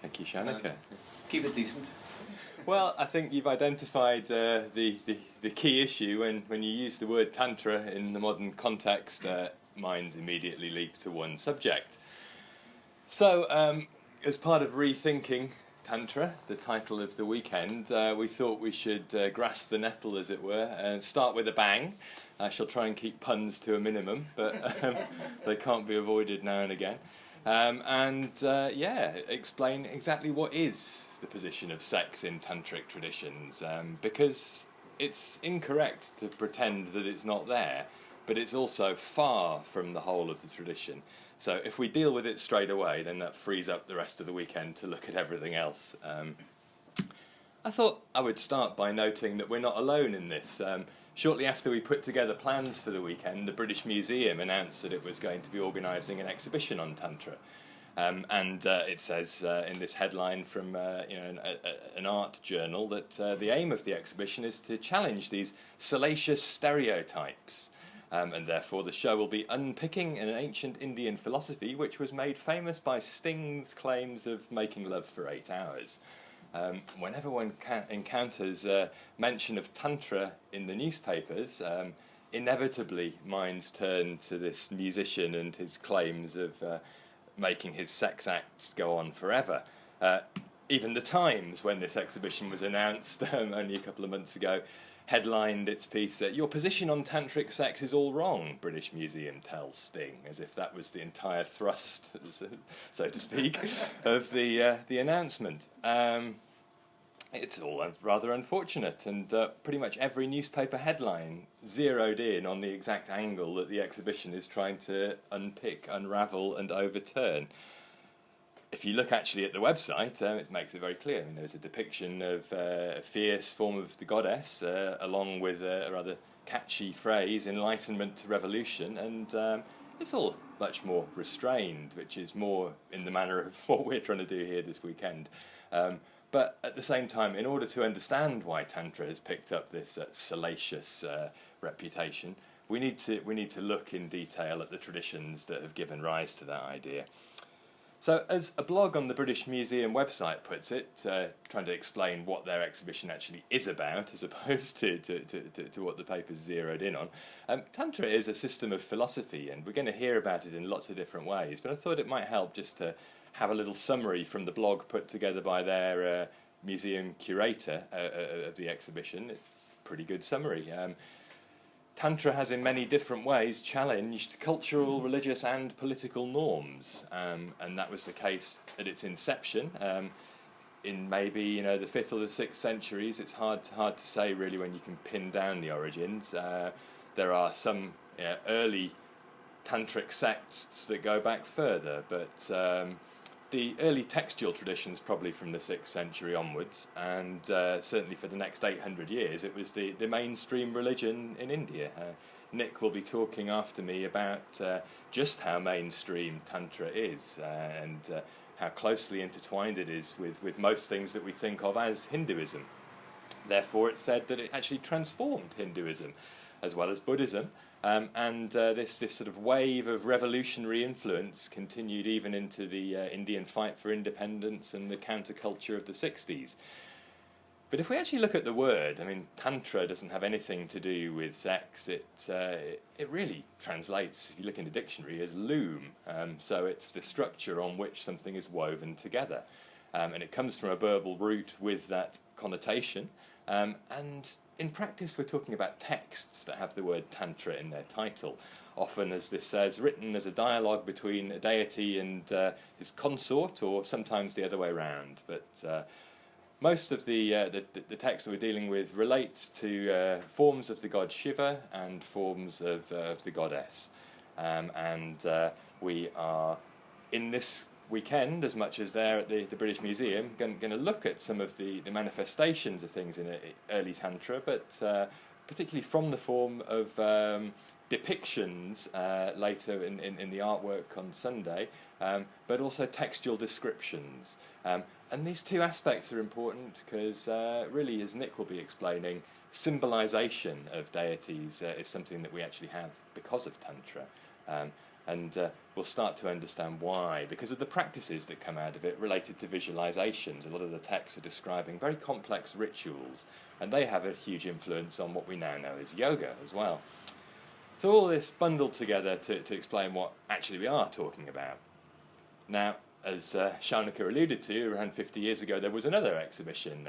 Thank you, Shanika. Keep it decent. Well, I think you've identified the key issue when you use the word Tantra in the modern context. Minds immediately leap to one subject. So, as part of rethinking Tantra, the title of the weekend, we thought we should grasp the nettle, as it were, and start with a bang. I shall try and keep puns to a minimum, but they can't be avoided now and again. Explain exactly what is the position of sex in tantric traditions, because it's incorrect to pretend that it's not there, but it's also far from the whole of the tradition. So if we deal with it straight away, then that frees up the rest of the weekend to look at everything else. I thought I would start by noting that we're not alone in this. Shortly after we put together plans for the weekend, the British Museum announced that it was going to be organising an exhibition on Tantra. It says in this headline from an art journal that the aim of the exhibition is to challenge these salacious stereotypes. And therefore the show will be unpicking an ancient Indian philosophy which was made famous by Sting's claims of making love for 8 hours. Whenever one encounters mention of Tantra in the newspapers, inevitably minds turn to this musician and his claims of making his sex acts go on forever. Even the Times, when this exhibition was announced only a couple of months ago, headlined its piece, "Your position on tantric sex is all wrong, British Museum tells Sting," as if that was the entire thrust, so to speak, of the announcement. It's all rather unfortunate, and pretty much every newspaper headline zeroed in on the exact angle that the exhibition is trying to unpick, unravel, and overturn. If you look actually at the website, it makes it very clear. I mean, there's a depiction of a fierce form of the goddess, along with a rather catchy phrase, "enlightenment to revolution," and it's all much more restrained, which is more in the manner of what we're trying to do here this weekend. But at the same time, in order to understand why Tantra has picked up this salacious reputation, we need to look in detail at the traditions that have given rise to that idea. So, as a blog on the British Museum website puts it, trying to explain what their exhibition actually is about, as opposed to what the paper's zeroed in on, Tantra is a system of philosophy, and we're going to hear about it in lots of different ways, but I thought it might help just to have a little summary from the blog put together by their museum curator of the exhibition. Pretty good summary. Tantra has in many different ways challenged cultural, religious and political norms, and that was the case at its inception. In maybe the 5th or the 6th centuries, it's hard to say really when you can pin down the origins. There are some early tantric sects that go back further, but the early textual traditions probably from the 6th century onwards, and certainly for the next 800 years, it was the mainstream religion in India. Nick will be talking after me about just how mainstream Tantra is and how closely intertwined it is with most things that we think of as Hinduism. Therefore, it's said that it actually transformed Hinduism as well as Buddhism, and this sort of wave of revolutionary influence continued even into the Indian fight for independence and the counterculture of the 60s. But if we actually look at the word, I mean, Tantra doesn't have anything to do with sex. It really translates, if you look in the dictionary, as loom. So it's the structure on which something is woven together. And it comes from a verbal root with that connotation. And in practice, we're talking about texts that have the word Tantra in their title, often, as this says, written as a dialogue between a deity and his consort, or sometimes the other way around. But most of the texts that we're dealing with relate to forms of the god Shiva and forms of the goddess. We are, in this weekend, as much as there at the British Museum, going to look at some of the manifestations of things in early Tantra, but particularly from the form of depictions later in the artwork on Sunday, but also textual descriptions. And these two aspects are important because really, as Nick will be explaining, symbolisation of deities is something that we actually have because of Tantra. And we'll start to understand why, because of the practices that come out of it related to visualizations. A lot of the texts are describing very complex rituals, and they have a huge influence on what we now know as yoga as well. So all this bundled together to explain what actually we are talking about. Now, as Shaunaka alluded to, around 50 years ago, there was another exhibition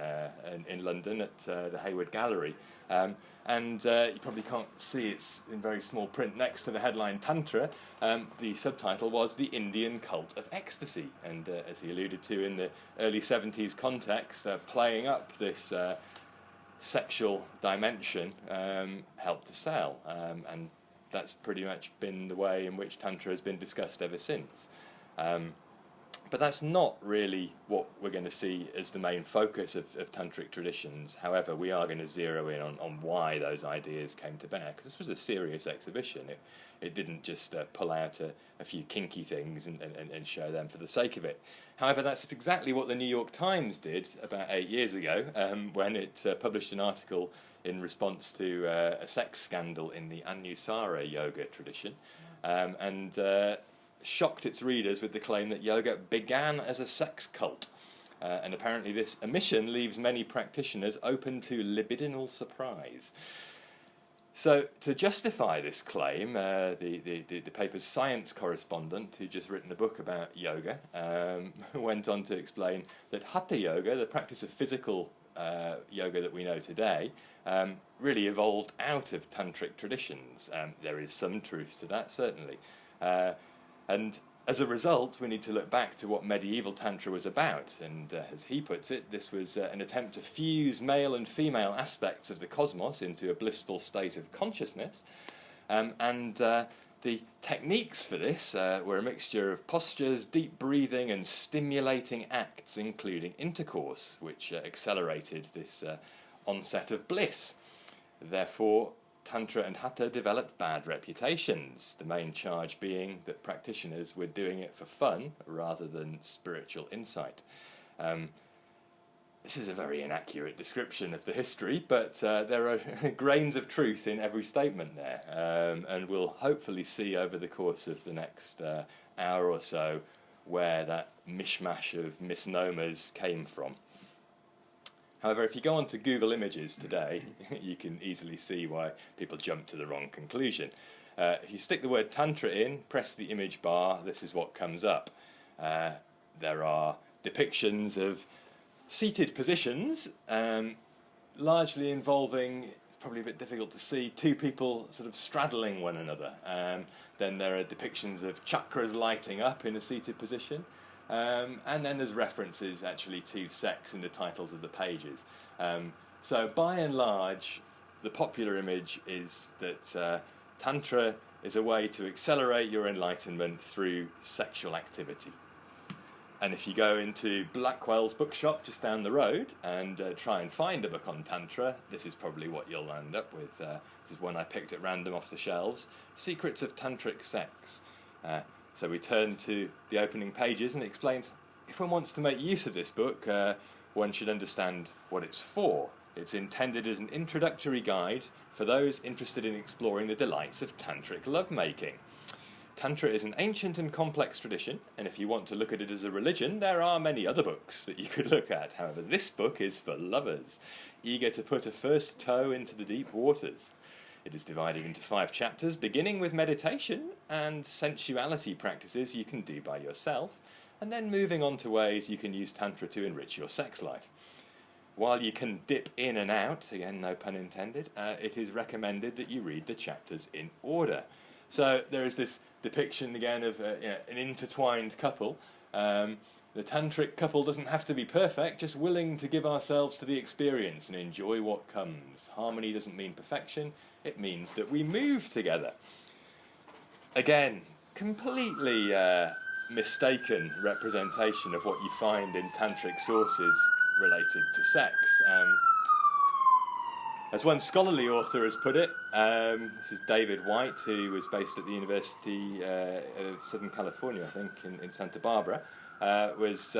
in London at the Hayward Gallery. And you probably can't see, it's in very small print next to the headline Tantra. The subtitle was The Indian Cult of Ecstasy. And as he alluded to in the early 70s context, playing up this sexual dimension helped to sell. And that's pretty much been the way in which Tantra has been discussed ever since. But that's not really what we're going to see as the main focus of Tantric traditions. However, we are going to zero in on why those ideas came to bear, because this was a serious exhibition. It didn't just pull out a few kinky things and show them for the sake of it. However, that's exactly what the New York Times did about 8 years ago, when it published an article in response to a sex scandal in the Anusara yoga tradition. Shocked its readers with the claim that yoga began as a sex cult. And apparently this omission leaves many practitioners open to libidinal surprise. So to justify this claim, the paper's science correspondent, who'd just written a book about yoga, went on to explain that Hatha yoga, the practice of physical yoga that we know today, really evolved out of Tantric traditions. There is some truth to that, certainly. And as a result, we need to look back to what medieval Tantra was about. And as he puts it, this was an attempt to fuse male and female aspects of the cosmos into a blissful state of consciousness. The techniques for this were a mixture of postures, deep breathing, and stimulating acts, including intercourse, which accelerated this onset of bliss. Therefore, Tantra and Hatha developed bad reputations, the main charge being that practitioners were doing it for fun rather than spiritual insight. This is a very inaccurate description of the history, but there are grains of truth in every statement there, and we'll hopefully see over the course of the next hour or so where that mishmash of misnomers came from. However, if you go onto Google Images today, you can easily see why people jump to the wrong conclusion. If you stick the word Tantra in, press the image bar, this is what comes up. There are depictions of seated positions, largely involving, probably a bit difficult to see, two people sort of straddling one another. Then there are depictions of chakras lighting up in a seated position. And then there's references actually to sex in the titles of the pages. So by and large, the popular image is that Tantra is a way to accelerate your enlightenment through sexual activity. And if you go into Blackwell's bookshop just down the road and try and find a book on Tantra, this is probably what you'll end up with. This is one I picked at random off the shelves, Secrets of Tantric Sex. So we turn to the opening pages and it explains if one wants to make use of this book, one should understand what it's for. It's intended as an introductory guide for those interested in exploring the delights of Tantric lovemaking. Tantra is an ancient and complex tradition, and if you want to look at it as a religion, there are many other books that you could look at. However, this book is for lovers, eager to put a first toe into the deep waters. It is divided into 5 chapters, beginning with meditation and sensuality practices you can do by yourself, and then moving on to ways you can use Tantra to enrich your sex life. While you can dip in and out, again, no pun intended, it is recommended that you read the chapters in order. So there is this depiction again of an intertwined couple. The Tantric couple doesn't have to be perfect, just willing to give ourselves to the experience and enjoy what comes. Harmony doesn't mean perfection, it means that we move together. Again, completely mistaken representation of what you find in Tantric sources related to sex. As one scholarly author has put it, this is David White, who was based at the University of Southern California, I think, in Santa Barbara, was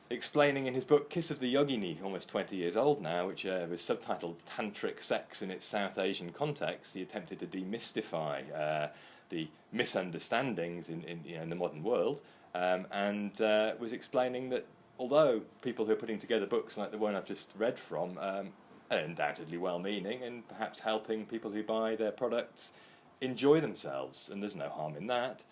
explaining in his book Kiss of the Yogini, almost 20 years old now, which was subtitled Tantric Sex in its South Asian Context. He attempted to demystify the misunderstandings in the modern world, and was explaining that although people who are putting together books like the one I've just read from are undoubtedly well-meaning and perhaps helping people who buy their products enjoy themselves, and there's no harm in that,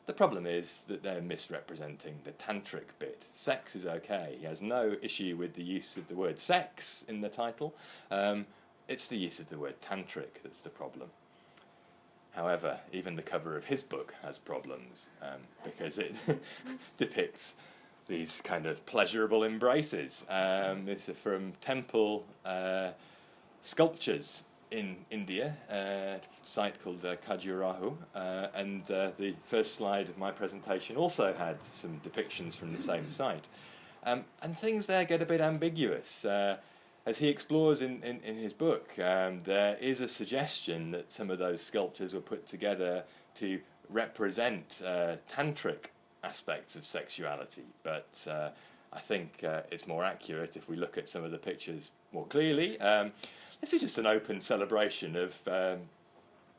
the problem is that they're misrepresenting the tantric bit. Sex is okay. He has no issue with the use of the word sex in the title. It's the use of the word tantric that's the problem. However, even the cover of his book has problems because it depicts these kind of pleasurable embraces. These are from temple sculptures in India, a site called Khajuraho, and the first slide of my presentation also had some depictions from the same site. And things there get a bit ambiguous. As he explores in his book, there is a suggestion that some of those sculptures were put together to represent tantric aspects of sexuality, but I think it's more accurate if we look at some of the pictures more clearly. This is just an open celebration of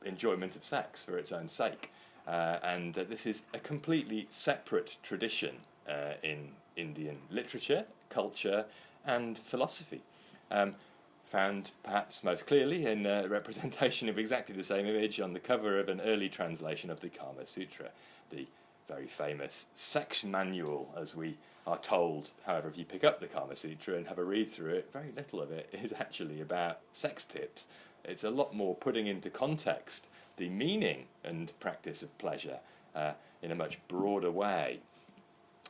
enjoyment of sex for its own sake, and this is a completely separate tradition in Indian literature, culture and philosophy. Found perhaps most clearly in a representation of exactly the same image on the cover of an early translation of the Kāma Sūtra, the very famous sex manual, as we are told. However, if you pick up the Kāma Sūtra and have a read through it, very little of it is actually about sex tips. It's a lot more putting into context the meaning and practice of pleasure in a much broader way.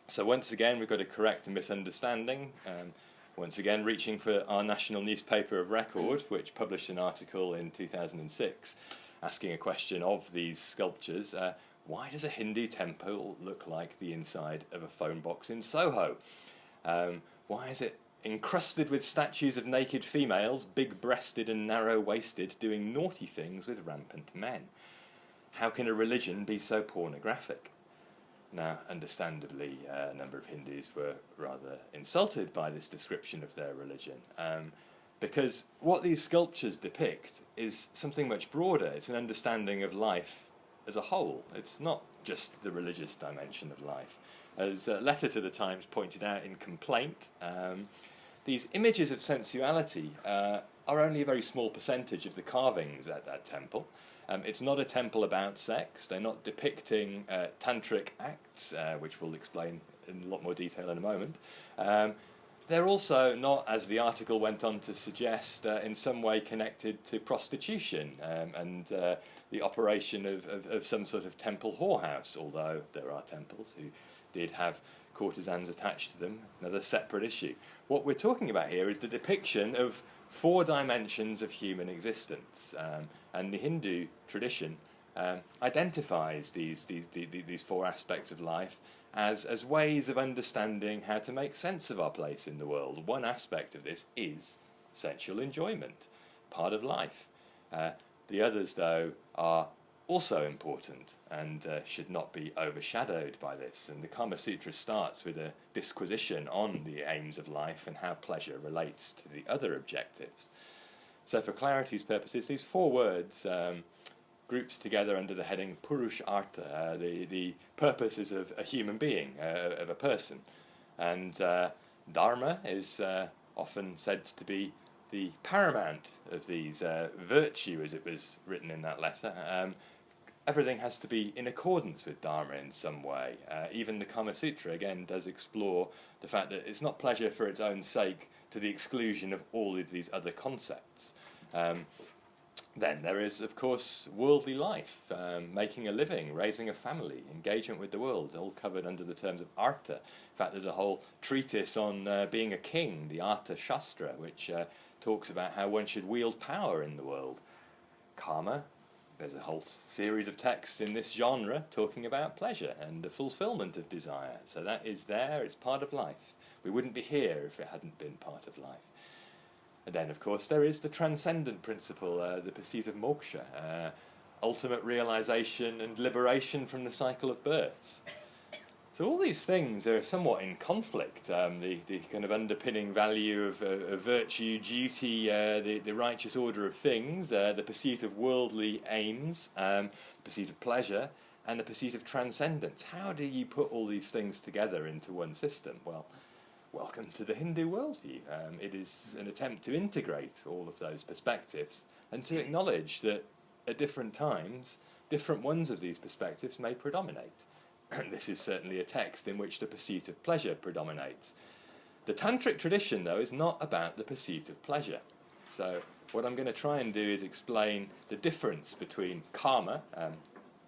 So once again, we've got to correct a misunderstanding. Once again, reaching for our national newspaper of record, which published an article in 2006 asking a question of these sculptures. Why does a Hindu temple look like the inside of a phone box in Soho? Why is it encrusted with statues of naked females, big-breasted and narrow-waisted, doing naughty things with rampant men? How can a religion be so pornographic? Now, understandably, a number of Hindus were rather insulted by this description of their religion, because what these sculptures depict is something much broader. It's an understanding of life as a whole. It's not just the religious dimension of life. As a letter to the Times pointed out in Complaint, these images of sensuality are only a very small percentage of the carvings at that temple. It's not a temple about sex. They're not depicting tantric acts, which we'll explain in a lot more detail in a moment. They're also not, as the article went on to suggest, in some way connected to prostitution and the operation of some sort of temple whorehouse, although there are temples who did have courtesans attached to them, another separate issue. What we're talking about here is the depiction of 4 dimensions of human existence, and the Hindu tradition identifies these 4 aspects of life as ways of understanding how to make sense of our place in the world. One aspect of this is sensual enjoyment, part of life. The others, though, are also important and should not be overshadowed by this. And the Kāma Sūtra starts with a disquisition on the aims of life and how pleasure relates to the other objectives. So for clarity's purposes, these 4 words groups together under the heading Purushartha, the purposes of a human being, of a person. And Dharma is often said to be the paramount of these. Virtue, as it was written in that letter. Everything has to be in accordance with Dharma in some way. Even the Kāma Sūtra, again, does explore the fact that it's not pleasure for its own sake to the exclusion of all of these other concepts. Then there is, of course, worldly life, making a living, raising a family, engagement with the world, all covered under the terms of Artha. In fact, there's a whole treatise on being a king, the Artha Shastra, which talks about how one should wield power in the world. Karma, there's a whole series of texts in this genre talking about pleasure and the fulfillment of desire. So that is there, it's part of life. We wouldn't be here if it hadn't been part of life. And then, of course, there is the transcendent principle, the pursuit of moksha, ultimate realization and liberation from the cycle of births. So all these things are somewhat in conflict. The kind of underpinning value of virtue, duty, the righteous order of things, the pursuit of worldly aims, the pursuit of pleasure, and the pursuit of transcendence. How do you put all these things together into one system? Well, welcome to the Hindu worldview. It is an attempt to integrate all of those perspectives and to acknowledge that at different times, different ones of these perspectives may predominate. This is certainly a text in which the pursuit of pleasure predominates. The Tantric tradition, though, is not about the pursuit of pleasure. So what I'm going to try and do is explain the difference between karma,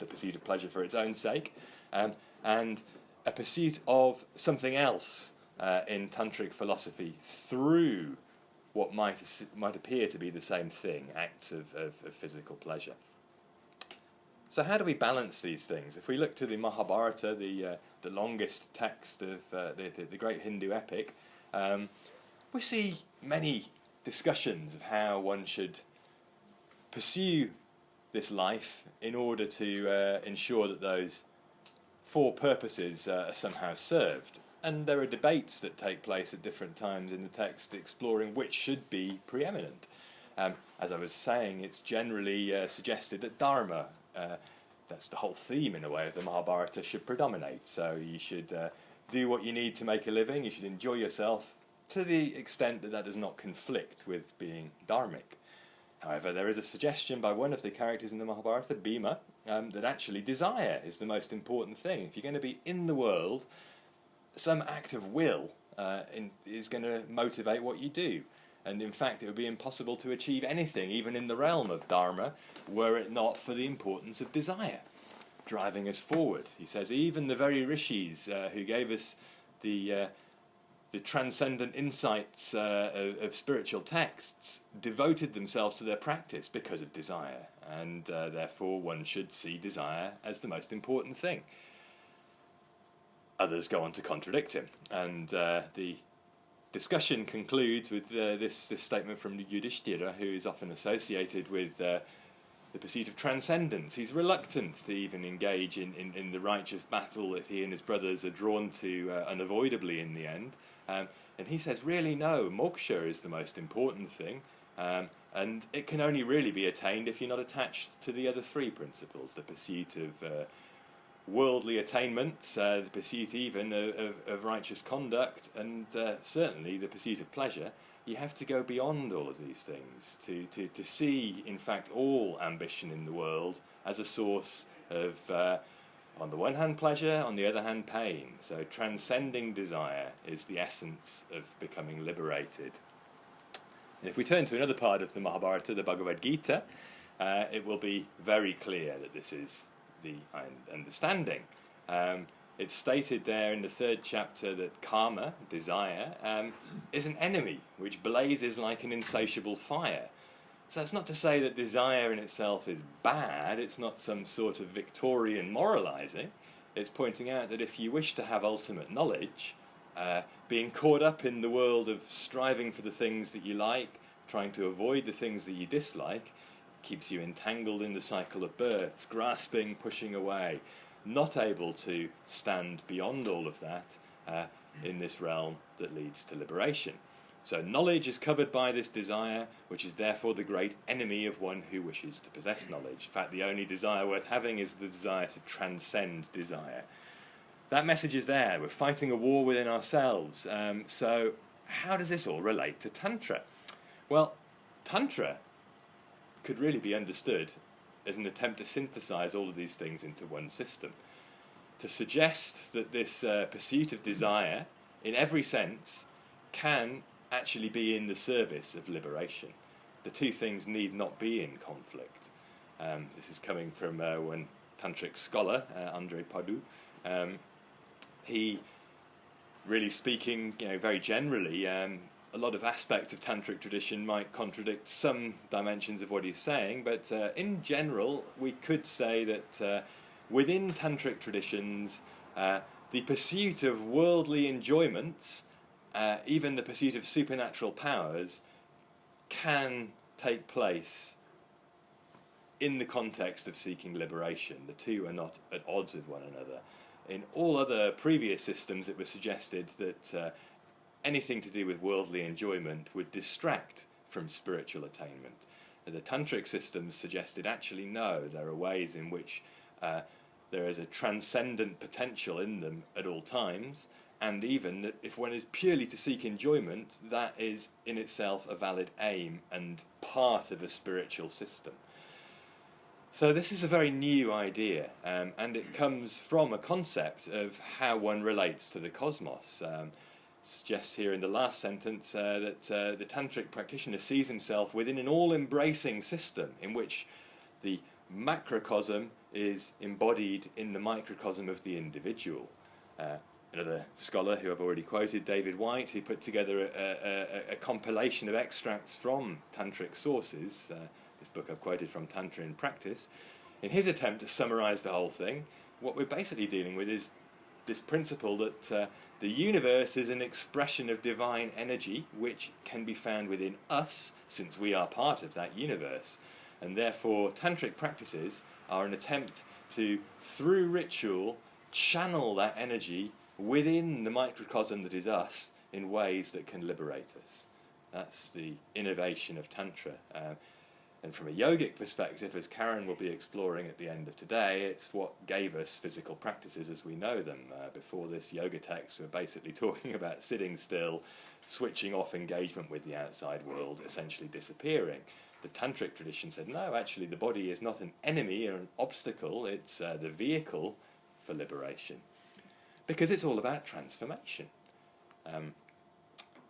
the pursuit of pleasure for its own sake, and a pursuit of something else in Tantric philosophy through what might appear to be the same thing, acts of physical pleasure. So how do we balance these things? If we look to the Mahabharata, the longest text of the great Hindu epic, we see many discussions of how one should pursue this life in order to ensure that those four purposes are somehow served. And there are debates that take place at different times in the text exploring which should be preeminent. As I was saying, it's generally suggested that dharma, that's the whole theme in a way of the Mahabharata, should predominate. So you should do what you need to make a living, you should enjoy yourself to the extent that that does not conflict with being dharmic. However, there is a suggestion by one of the characters in the Mahabharata, Bhima, that actually desire is the most important thing. If you're going to be in the world, some act of will is going to motivate what you do. And in fact, it would be impossible to achieve anything, even in the realm of dharma, were it not for the importance of desire driving us forward. He says, even the very rishis who gave us the transcendent insights of spiritual texts devoted themselves to their practice because of desire, and therefore one should see desire as the most important thing. Others go on to contradict him, and the discussion concludes with this statement from Yudhishthira, who is often associated with the pursuit of transcendence. He's reluctant to even engage in the righteous battle that he and his brothers are drawn to unavoidably in the end. And he says, really, no, moksha is the most important thing, and it can only really be attained if you're not attached to the other three principles, the pursuit of worldly attainments, the pursuit even of righteous conduct, and certainly the pursuit of pleasure. You have to go beyond all of these things to see, in fact, all ambition in the world as a source of, on the one hand, pleasure, on the other hand, pain. So transcending desire is the essence of becoming liberated. And if we turn to another part of the Mahabharata, the Bhagavad Gita, it will be very clear that this is the understanding. It's stated there in the third chapter that karma, desire, is an enemy which blazes like an insatiable fire. So that's not to say that desire in itself is bad, it's not some sort of Victorian moralising. It's pointing out that if you wish to have ultimate knowledge, being caught up in the world of striving for the things that you like, trying to avoid the things that you dislike, keeps you entangled in the cycle of births, grasping, pushing away, not able to stand beyond all of that in this realm that leads to liberation. So knowledge is covered by this desire, which is therefore the great enemy of one who wishes to possess knowledge. In fact, the only desire worth having is the desire to transcend desire. That message is there. We're fighting a war within ourselves. So how does this all relate to Tantra? Well, Tantra could really be understood as an attempt to synthesize all of these things into one system. To suggest that this pursuit of desire, in every sense, can actually be in the service of liberation. The two things need not be in conflict. This is coming from one Tantric scholar, Andrei Padu. He, really speaking, very generally, a lot of aspects of Tantric tradition might contradict some dimensions of what he's saying, but in general, we could say that within Tantric traditions, the pursuit of worldly enjoyments, even the pursuit of supernatural powers, can take place in the context of seeking liberation. The two are not at odds with one another. in all other previous systems it was suggested that anything to do with worldly enjoyment would distract from spiritual attainment. The Tantric systems suggested actually no, there are ways in which there is a transcendent potential in them at all times, and even that if one is purely to seek enjoyment, that is in itself a valid aim and part of a spiritual system. So this is a very new idea, and it comes from a concept of how one relates to the cosmos. Suggests here in the last sentence that the Tantric practitioner sees himself within an all-embracing system in which the macrocosm is embodied in the microcosm of the individual. Another scholar who I've already quoted, David White, who put together a compilation of extracts from Tantric sources, this book I've quoted from Tantra in Practice, in his attempt to summarise the whole thing. What we're basically dealing with is this principle that the universe is an expression of divine energy which can be found within us, since we are part of that universe. And therefore, Tantric practices are an attempt to, through ritual, channel that energy within the microcosm that is us in ways that can liberate us. That's the innovation of Tantra. And from a yogic perspective, as Karen will be exploring at the end of today, it's what gave us physical practices as we know them. Before this yoga text, we're basically talking about sitting still, switching off engagement with the outside world, essentially disappearing. The Tantric tradition said, no, actually the body is not an enemy or an obstacle, it's the vehicle for liberation. Because it's all about transformation.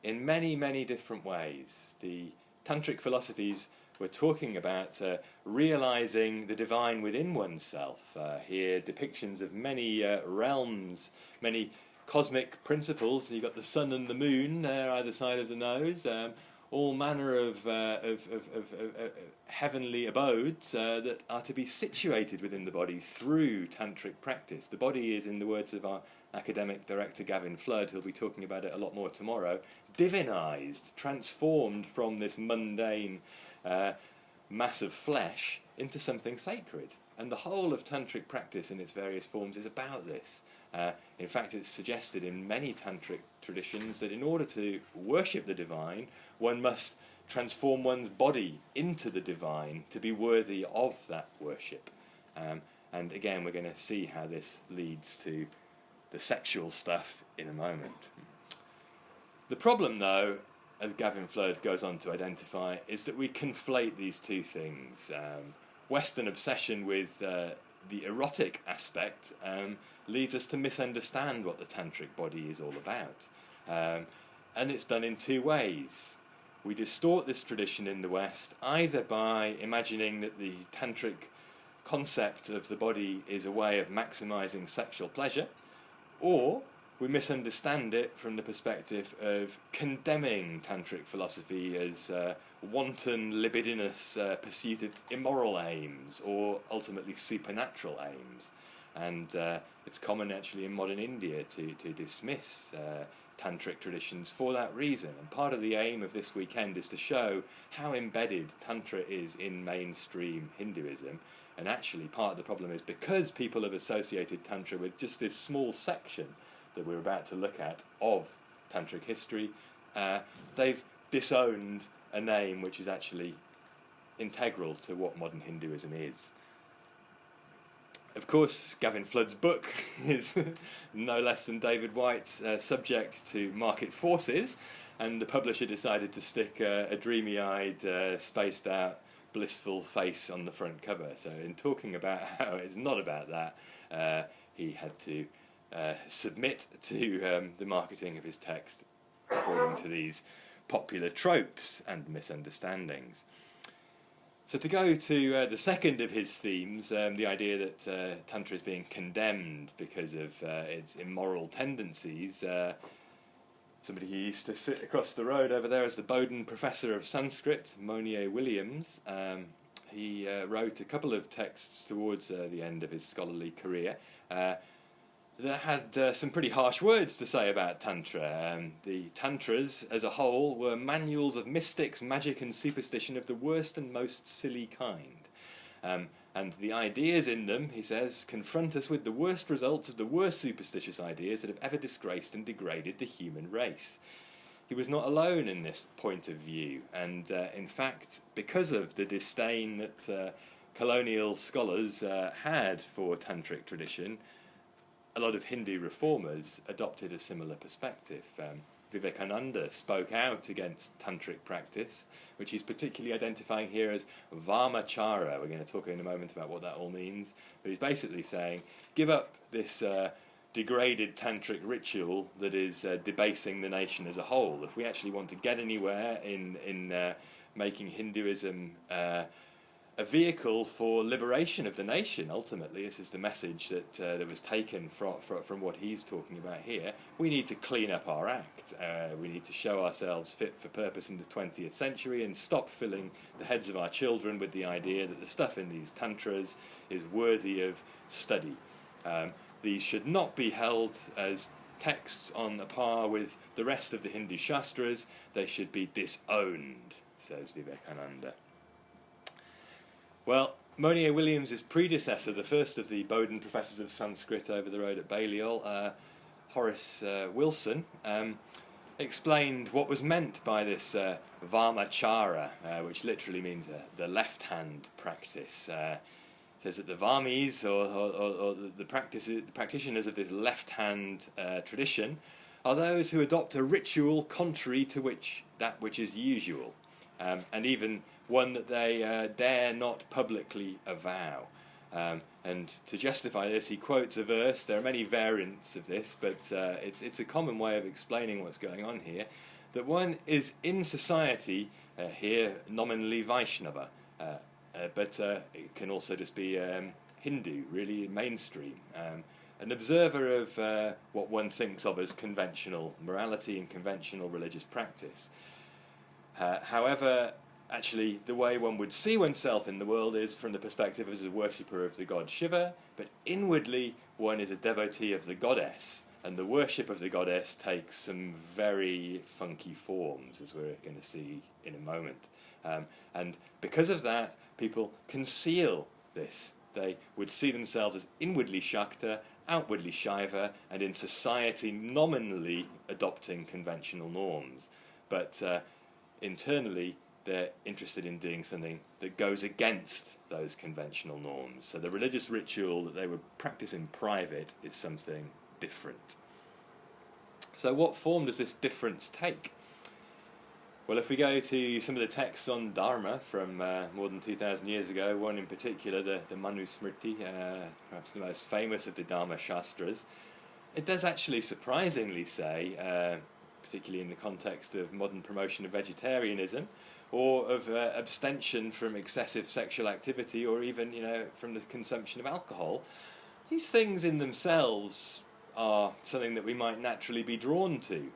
In many, many different ways, the Tantric philosophies we're talking about realizing the divine within oneself. Here, depictions of many realms, many cosmic principles. You've got the sun and the moon either side of the nose, all manner of heavenly abodes that are to be situated within the body through Tantric practice. The body is, in the words of our academic director Gavin Flood, who'll be talking about it a lot more tomorrow, divinized, transformed from this mundane mass of flesh into something sacred. And the whole of Tantric practice in its various forms is about this. In fact, it's suggested in many Tantric traditions that in order to worship the divine, one must transform one's body into the divine to be worthy of that worship. And again, we're going to see how this leads to the sexual stuff in a moment. The problem, though, as Gavin Flood goes on to identify, is that we conflate these two things. Western obsession with the erotic aspect leads us to misunderstand what the Tantric body is all about. And it's done in two ways. We distort this tradition in the West, either by imagining that the Tantric concept of the body is a way of maximising sexual pleasure, or we misunderstand it from the perspective of condemning Tantric philosophy as wanton, libidinous pursuit of immoral aims or ultimately supernatural aims. And it's common actually in modern India to dismiss Tantric traditions for that reason. And part of the aim of this weekend is to show how embedded Tantra is in mainstream Hinduism. And actually part of the problem is because people have associated Tantra with just this small section that we're about to look at of Tantric history, they've disowned a name which is actually integral to what modern Hinduism is. Of course, Gavin Flood's book is no less than David White's subject to market forces, and the publisher decided to stick a dreamy-eyed, spaced-out, blissful face on the front cover. So in talking about how it's not about that, he had to submit to the marketing of his text according to these popular tropes and misunderstandings. So to go to the second of his themes, the idea that Tantra is being condemned because of its immoral tendencies, somebody who used to sit across the road over there as the Bowdoin Professor of Sanskrit, Monier Williams, he wrote a couple of texts towards the end of his scholarly career that had some pretty harsh words to say about Tantra. The Tantras as a whole were manuals of mystics, magic and superstition of the worst and most silly kind. And the ideas in them, he says, confront us with the worst results of the worst superstitious ideas that have ever disgraced and degraded the human race. He was not alone in this point of view, and in fact, because of the disdain that colonial scholars had for Tantric tradition, a lot of Hindu reformers adopted a similar perspective. Vivekananda spoke out against Tantric practice, which he's particularly identifying here as Vāmachara. We're going to talk in a moment about what that all means, but he's basically saying, give up this degraded Tantric ritual that is debasing the nation as a whole. If we actually want to get anywhere in making Hinduism a vehicle for liberation of the nation, ultimately, this is the message that was taken from what he's talking about here. We need to clean up our act. We need to show ourselves fit for purpose in the 20th century and stop filling the heads of our children with the idea that the stuff in these tantras is worthy of study. These should not be held as texts on a par with the rest of the Hindu Shastras. They should be disowned, says Vivekananda. Well, Monier Williams' predecessor, the first of the Bowdoin professors of Sanskrit over the road at Balliol, Horace Wilson, explained what was meant by this Vāmachara, which literally means the left-hand practice. Says that the Vamis, or the practitioners of this left-hand tradition, are those who adopt a ritual contrary to that which is usual, and even one that they dare not publicly avow. And to justify this, he quotes a verse. There are many variants of this, but it's a common way of explaining what's going on here, that one is in society, here nominally Vaishnava, but it can also just be Hindu, really mainstream, an observer of what one thinks of as conventional morality and conventional religious practice. However, actually, the way one would see oneself in the world is from the perspective as a worshipper of the god Shiva, but inwardly one is a devotee of the goddess, and the worship of the goddess takes some very funky forms, as we're going to see in a moment. And because of that, people conceal this. They would see themselves as inwardly Shakta, outwardly Shaiva, and in society nominally adopting conventional norms. But internally, they're interested in doing something that goes against those conventional norms. So the religious ritual that they would practice in private is something different. So what form does this difference take? Well, if we go to some of the texts on Dharma from more than 2,000 years ago, one in particular, the Manusmriti, perhaps the most famous of the Dharma Shastras, it does actually surprisingly say, particularly in the context of modern promotion of vegetarianism, or of abstention from excessive sexual activity, or even, from the consumption of alcohol. These things in themselves are something that we might naturally be drawn to.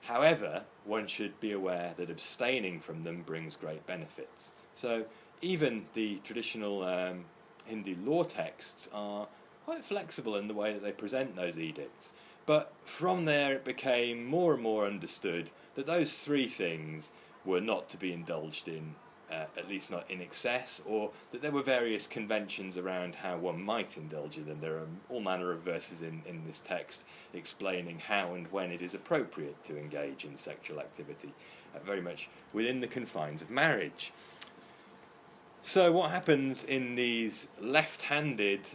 However, one should be aware that abstaining from them brings great benefits. So even the traditional Hindu law texts are quite flexible in the way that they present those edicts. But from there it became more and more understood that those three things were not to be indulged in, at least not in excess, or that there were various conventions around how one might indulge in them. There are all manner of verses in this text explaining how and when it is appropriate to engage in sexual activity, very much within the confines of marriage. So what happens in these left-handed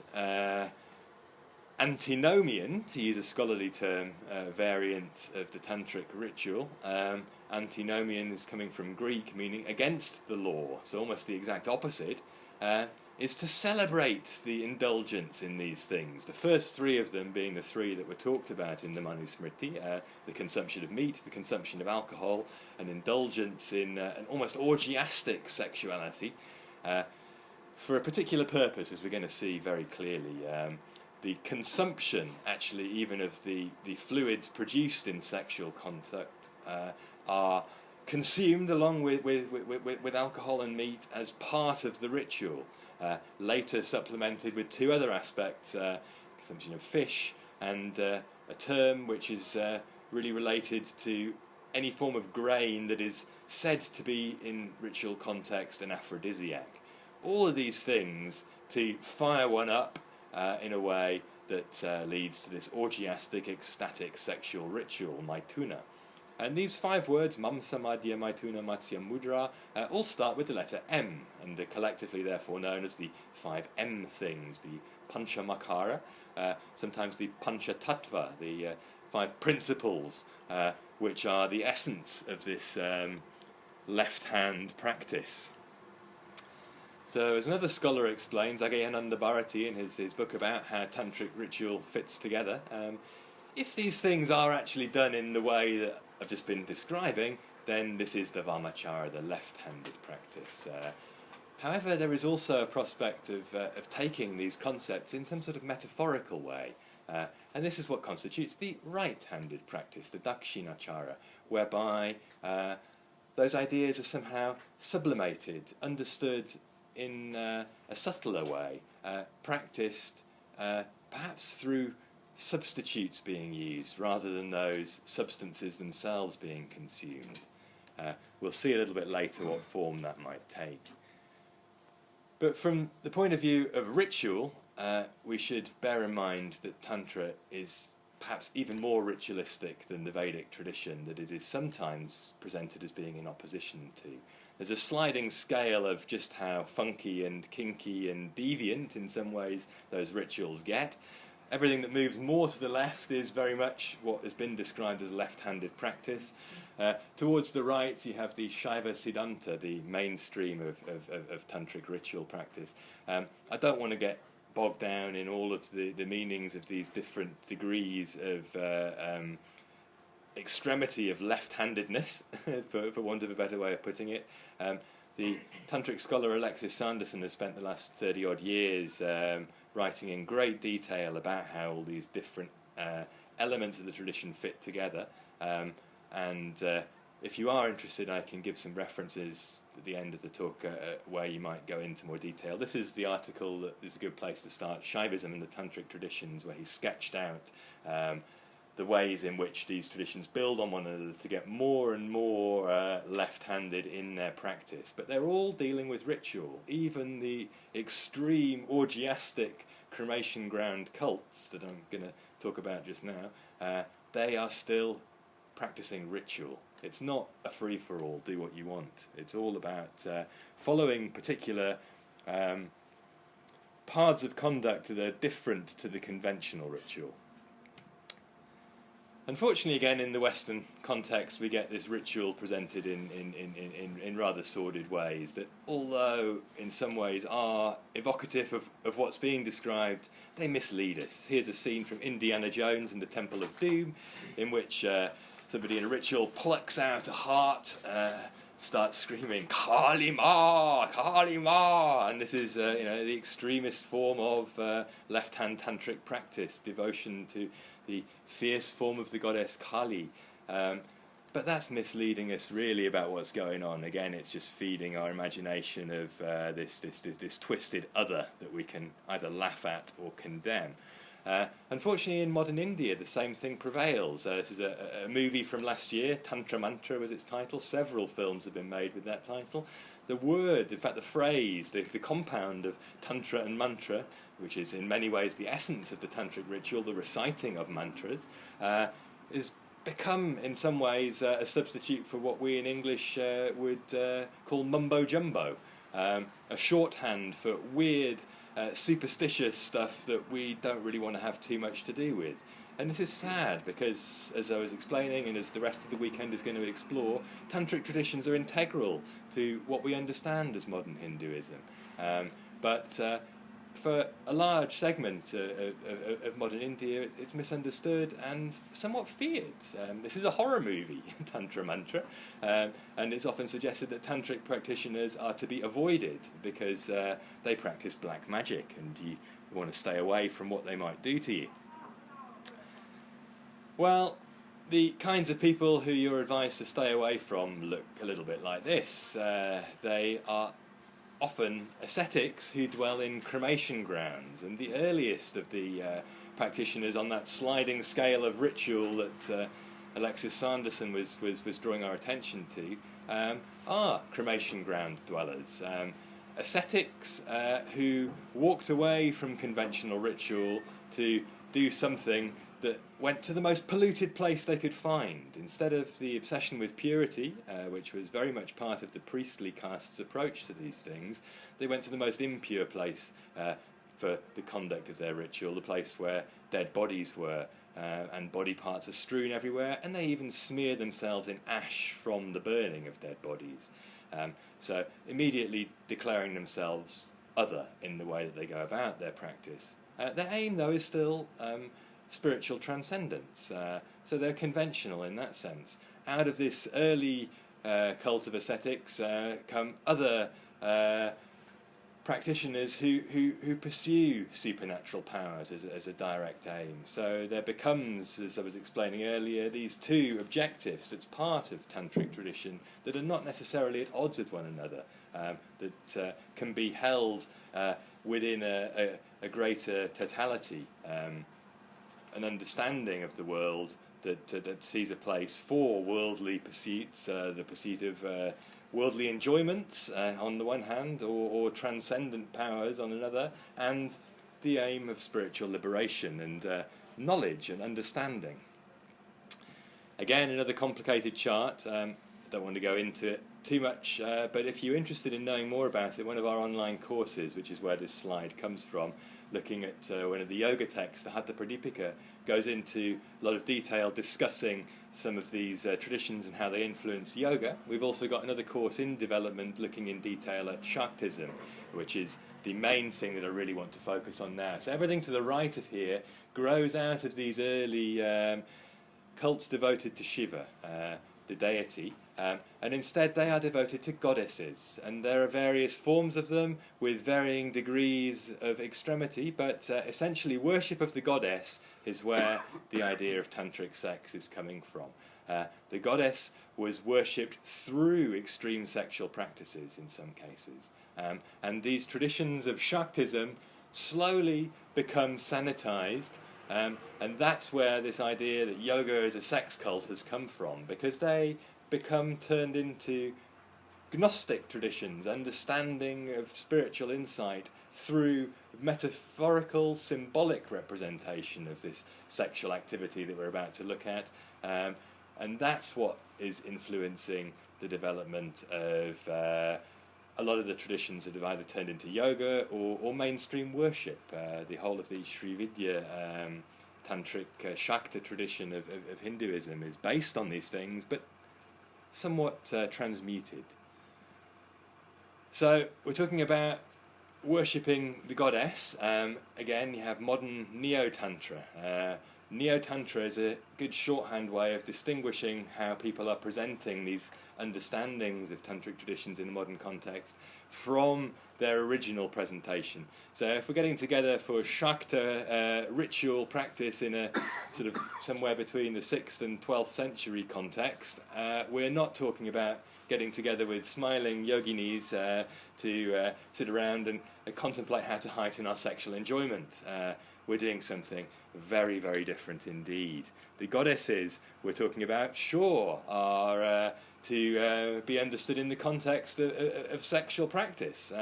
antinomian, to use a scholarly term, variant of the Tantric ritual. Antinomian is coming from Greek, meaning against the law, so almost the exact opposite, is to celebrate the indulgence in these things. The first three of them being the three that were talked about in the Manusmriti, the consumption of meat, the consumption of alcohol, and indulgence in an almost orgiastic sexuality, for a particular purpose, as we're going to see very clearly. The consumption, actually, even of the fluids produced in sexual contact, are consumed along with alcohol and meat as part of the ritual, later supplemented with two other aspects, consumption of fish and a term which is really related to any form of grain that is said to be in ritual context an aphrodisiac. all of these things to fire one up in a way that leads to this orgiastic, ecstatic sexual ritual, maituna. And these 5 words, mamsa, madhya, maituna, matsya, mudra, all start with the letter M, and are collectively therefore known as the 5 M things, the panchamakara, sometimes the panchatattva, the 5 principles, which are the essence of this left-hand practice. So, as another scholar explains, Agayananda Bharati, in his book about how tantric ritual fits together, if these things are actually done in the way that I've just been describing, then this is the Vamachara, the left-handed practice. However, there is also a prospect of taking these concepts in some sort of metaphorical way, and this is what constitutes the right-handed practice, the Dakshinachara, whereby those ideas are somehow sublimated, understood in a subtler way, practiced perhaps through substitutes being used rather than those substances themselves being consumed. We'll see a little bit later what form that might take. But from the point of view of ritual, we should bear in mind that Tantra is perhaps even more ritualistic than the Vedic tradition that it is sometimes presented as being in opposition to. There's a sliding scale of just how funky and kinky and deviant in some ways those rituals get. Everything that moves more to the left is very much what has been described as left-handed practice. Towards the right, you have the Shaiva Siddhanta, the mainstream of tantric ritual practice. I don't want to get bogged down in all of the meanings of these different degrees of extremity of left-handedness, for want of a better way of putting it. The tantric scholar Alexis Sanderson has spent the last 30-odd years writing in great detail about how all these different elements of the tradition fit together. And if you are interested, I can give some references at the end of the talk where you might go into more detail. This is the article that is a good place to start, Shaivism and the Tantric Traditions, where he sketched out the ways in which these traditions build on one another to get more and more left-handed in their practice. But they're all dealing with ritual. Even the extreme orgiastic cremation ground cults that I'm going to talk about just now, they are still practicing ritual. It's not a free-for-all, do what you want. It's all about following particular paths of conduct that are different to the conventional ritual. Unfortunately, again, in the Western context, we get this ritual presented in rather sordid ways that, although in some ways are evocative of what's being described, they mislead us. Here's a scene from Indiana Jones and the Temple of Doom, in which somebody in a ritual plucks out a heart, starts screaming, Kali Ma, Kali Ma, and this is the extremist form of left-hand tantric practice, devotion to the fierce form of the goddess Kali. But that's misleading us really about what's going on. Again, it's just feeding our imagination of this twisted other that we can either laugh at or condemn. Unfortunately, in modern India, the same thing prevails. This is a movie from last year, Tantra Mantra was its title. Several films have been made with that title. The word, in fact the phrase, the compound of Tantra and Mantra, which is in many ways the essence of the tantric ritual, the reciting of mantras, is become in some ways a substitute for what we in English would call mumbo-jumbo, a shorthand for weird, superstitious stuff that we don't really want to have too much to do with. And this is sad because, as I was explaining and as the rest of the weekend is going to explore, tantric traditions are integral to what we understand as modern Hinduism. But for a large segment of modern India, it's misunderstood and somewhat feared. This is a horror movie, Tantra Mantra, and it's often suggested that tantric practitioners are to be avoided because they practice black magic and you want to stay away from what they might do to you. Well, the kinds of people who you're advised to stay away from look a little bit like this. They are often ascetics who dwell in cremation grounds, and the earliest of the practitioners on that sliding scale of ritual that Alexis Sanderson was drawing our attention to are cremation ground dwellers. ascetics who walked away from conventional ritual to do something that went to the most polluted place they could find. Instead of the obsession with purity, which was very much part of the priestly caste's approach to these things, they went to the most impure place for the conduct of their ritual, the place where dead bodies were, and body parts are strewn everywhere, and they even smear themselves in ash from the burning of dead bodies. So immediately declaring themselves other in the way that they go about their practice. Their aim, though, is still spiritual transcendence. So they're conventional in that sense. Out of this early cult of ascetics come other practitioners who pursue supernatural powers as a direct aim. So there becomes, as I was explaining earlier, these two objectives that's part of Tantric tradition that are not necessarily at odds with one another, that can be held within a greater totality, an understanding of the world that sees a place for worldly pursuits, the pursuit of worldly enjoyments on the one hand, or transcendent powers on another, and the aim of spiritual liberation and knowledge and understanding. Again, another complicated chart. I don't want to go into it too much, but if you're interested in knowing more about it, one of our online courses, which is where this slide comes from, looking at one of the yoga texts, the Hatha Pradipika, goes into a lot of detail discussing some of these traditions and how they influence yoga. We've also got another course in development looking in detail at Shaktism, which is the main thing that I really want to focus on now. So everything to the right of here grows out of these early cults devoted to Shiva, the deity, and instead they are devoted to goddesses, and there are various forms of them with varying degrees of extremity, but essentially worship of the goddess is where the idea of tantric sex is coming from. The goddess was worshipped through extreme sexual practices in some cases, and these traditions of Shaktism slowly become sanitized. And that's where this idea that yoga is a sex cult has come from, because they become turned into Gnostic traditions, understanding of spiritual insight through metaphorical, symbolic representation of this sexual activity that we're about to look at. And that's what is influencing the development of a lot of the traditions that have either turned into yoga or mainstream worship. The whole of the Srividya Tantric Shakta tradition of Hinduism is based on these things, but somewhat transmuted. So we're talking about worshipping the goddess. Again, you have modern neo-Tantra. Neo-Tantra is a good shorthand way of distinguishing how people are presenting these understandings of tantric traditions in the modern context from their original presentation. So if we're getting together for Shakta ritual practice in a sort of somewhere between the 6th and 12th century context, we're not talking about getting together with smiling yoginis to sit around and contemplate how to heighten our sexual enjoyment. We're doing something very, very different indeed. The goddesses we're talking about, sure, are to be understood in the context of sexual practice.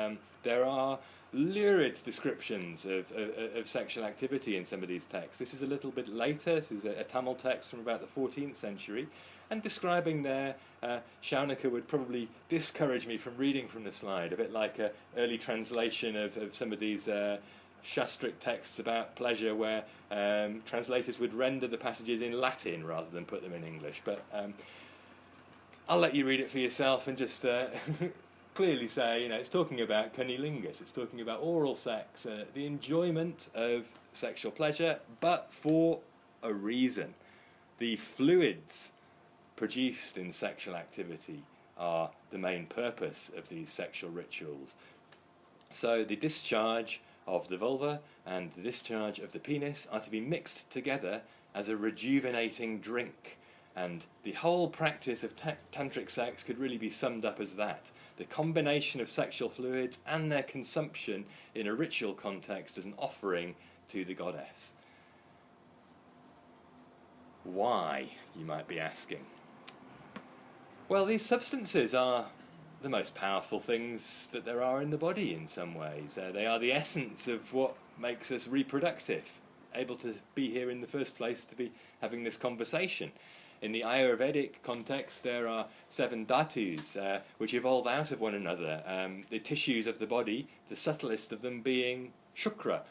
There are lurid descriptions of sexual activity in some of these texts. This is a little bit later. This is a Tamil text from about the 14th century. And describing there, Shaunaka would probably discourage me from reading from the slide, a bit like an early translation of some of these Shastric texts about pleasure, where translators would render the passages in Latin rather than put them in English. But I'll let you read it for yourself and just clearly say, it's talking about cunnilingus, it's talking about oral sex, the enjoyment of sexual pleasure, but for a reason. The fluids produced in sexual activity are the main purpose of these sexual rituals. So the discharge of the vulva and the discharge of the penis are to be mixed together as a rejuvenating drink. And the whole practice of tantric sex could really be summed up as that. The combination of sexual fluids and their consumption in a ritual context as an offering to the goddess. Why, you might be asking? Well, these substances are the most powerful things that there are in the body in some ways. They are the essence of what makes us reproductive, able to be here in the first place, to be having this conversation. In the Ayurvedic context, there are 7 dhatus which evolve out of one another. The tissues of the body, the subtlest of them being shukra,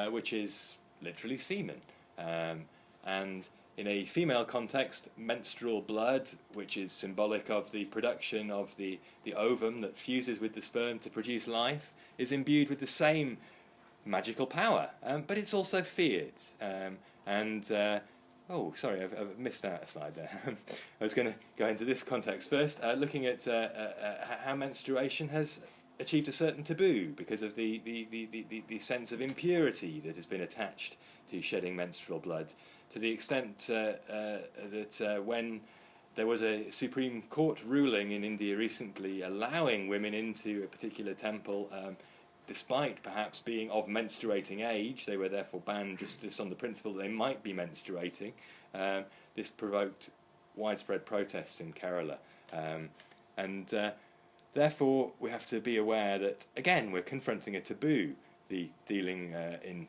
which is literally semen. And in a female context, menstrual blood, which is symbolic of the production of the ovum that fuses with the sperm to produce life, is imbued with the same magical power, but it's also feared. Oh, sorry, I've missed out a slide there. I was going to go into this context first, looking at how menstruation has achieved a certain taboo because of the sense of impurity that has been attached to shedding menstrual blood, to the extent that when there was a Supreme Court ruling in India recently allowing women into a particular temple, despite perhaps being of menstruating age, they were therefore banned just on the principle that they might be menstruating. This provoked widespread protests in Kerala. Therefore, we have to be aware that, again, we're confronting a taboo. The dealing in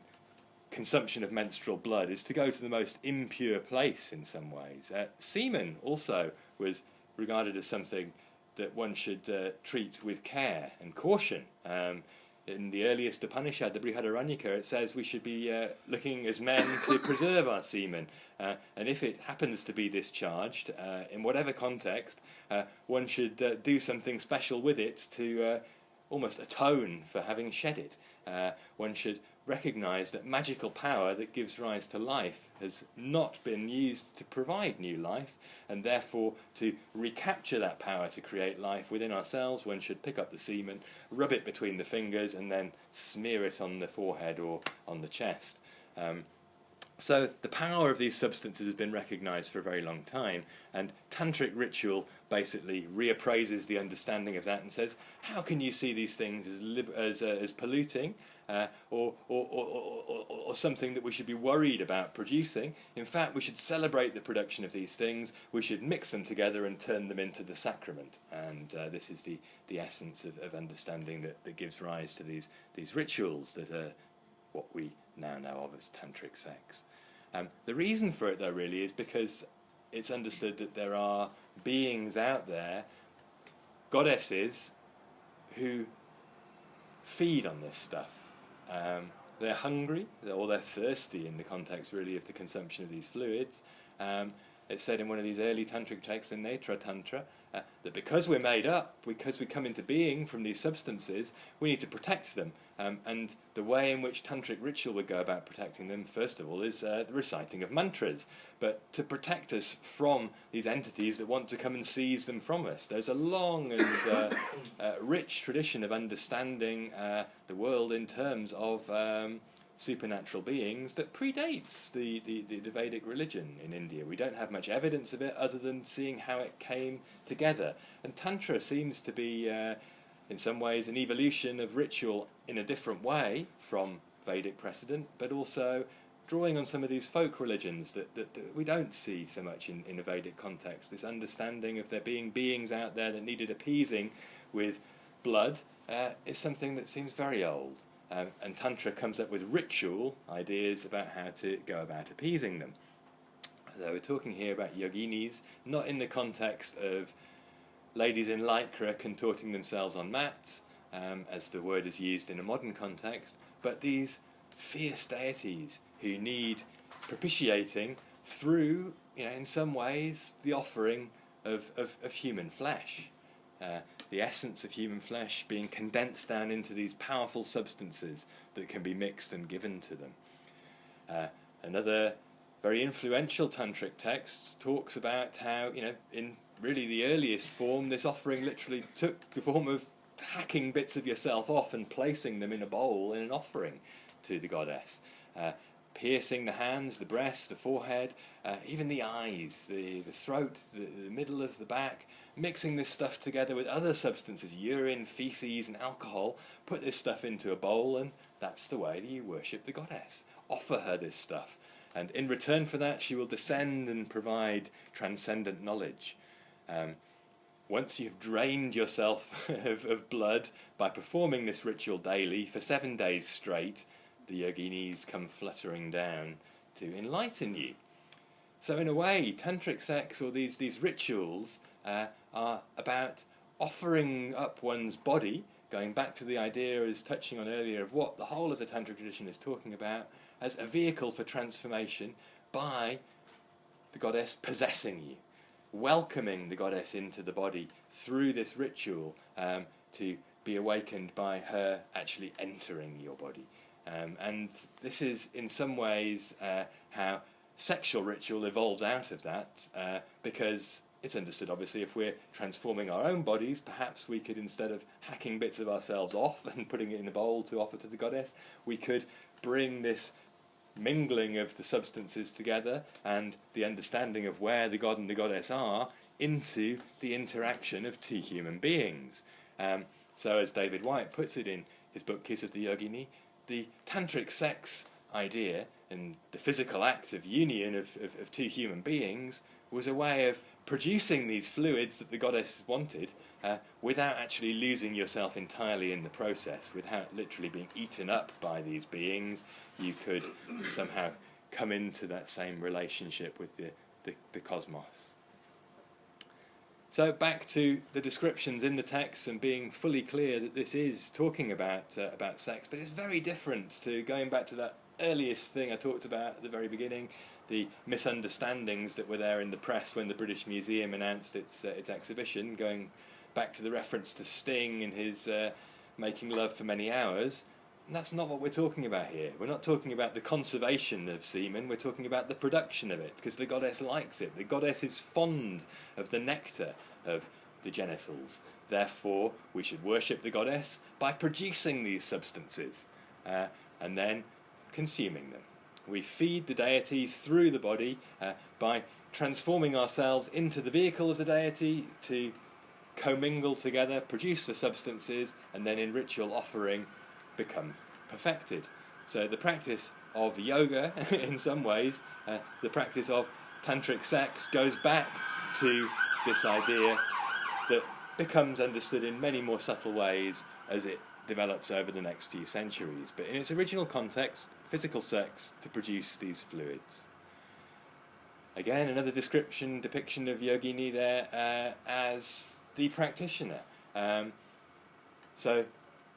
consumption of menstrual blood is to go to the most impure place in some ways. Semen also was regarded as something that one should treat with care and caution. In the earliest Upanishad, the Brihadaranyaka, it says we should be looking as men to preserve our semen. And if it happens to be discharged, in whatever context, one should do something special with it to almost atone for having shed it. One should recognise that magical power that gives rise to life has not been used to provide new life, and therefore to recapture that power to create life within ourselves, one should pick up the semen, rub it between the fingers, and then smear it on the forehead or on the chest. So the power of these substances has been recognised for a very long time, and Tantric ritual basically reappraises the understanding of that and says, how can you see these things as polluting or something that we should be worried about producing? In fact, we should celebrate the production of these things. We should mix them together and turn them into the sacrament. And this is the essence of understanding that gives rise to these rituals that are what we now know of as tantric sex. The reason for it, though, really is because it's understood that there are beings out there, goddesses, who feed on this stuff. They're hungry, or they're thirsty in the context, really, of the consumption of these fluids. It's said in one of these early tantric texts, in neo-Tantra, that because we're made up, because we come into being from these substances, we need to protect them. And the way in which tantric ritual would go about protecting them, first of all, is the reciting of mantras. But to protect us from these entities that want to come and seize them from us. There's a long and rich tradition of understanding the world in terms of supernatural beings that predates the Vedic religion in India. We don't have much evidence of it other than seeing how it came together. And Tantra seems to be, in some ways, an evolution of ritual in a different way from Vedic precedent, but also drawing on some of these folk religions that we don't see so much in a Vedic context. This understanding of there being beings out there that needed appeasing with blood is something that seems very old. And Tantra comes up with ritual ideas about how to go about appeasing them. So we're talking here about yoginis, not in the context of ladies in lycra contorting themselves on mats, as the word is used in a modern context, but these fierce deities who need propitiating through, in some ways, the offering of human flesh. The essence of human flesh being condensed down into these powerful substances that can be mixed and given to them. Another very influential tantric text talks about how, in really the earliest form, this offering literally took the form of hacking bits of yourself off and placing them in a bowl in an offering to the goddess. Piercing the hands, the breast, the forehead, even the eyes, the throat, the middle of the back, mixing this stuff together with other substances, urine, feces and alcohol, put this stuff into a bowl, and that's the way that you worship the goddess. Offer her this stuff, and in return for that she will descend and provide transcendent knowledge. once you've drained yourself of blood by performing this ritual daily for 7 days straight, the yoginis come fluttering down to enlighten you. So in a way, tantric sex, or these rituals, are about offering up one's body, going back to the idea as touching on earlier of what the whole of the tantric tradition is talking about, as a vehicle for transformation by the goddess possessing you, welcoming the goddess into the body through this ritual, to be awakened by her actually entering your body. And this is in some ways how sexual ritual evolves out of that, because it's understood, obviously, if we're transforming our own bodies, perhaps we could, instead of hacking bits of ourselves off and putting it in a bowl to offer to the goddess, we could bring this mingling of the substances together and the understanding of where the god and the goddess are into the interaction of two human beings. So as David Whyte puts it in his book Kiss of the Yogini, the tantric sex idea and the physical act of union of two human beings was a way of producing these fluids that the goddess wanted, without actually losing yourself entirely in the process, without literally being eaten up by these beings. You could somehow come into that same relationship with the cosmos. So back to the descriptions in the text and being fully clear that this is talking about sex, but it's very different to going back to that earliest thing I talked about at the very beginning, the misunderstandings that were there in the press when the British Museum announced its exhibition, going back to the reference to Sting and his making love for many hours. And that's not what we're talking about here. We're not talking about the conservation of semen, we're talking about the production of it, because the goddess likes it. The goddess is fond of the nectar of the genitals. Therefore, we should worship the goddess by producing these substances and then consuming them. We feed the deity through the body by transforming ourselves into the vehicle of the deity to commingle together, produce the substances, and then in ritual offering become perfected. So the practice of yoga, in some ways, the practice of tantric sex, goes back to this idea that becomes understood in many more subtle ways as it develops over the next few centuries. But in its original context, physical sex to produce these fluids. Again, another depiction of yogini there as the practitioner. So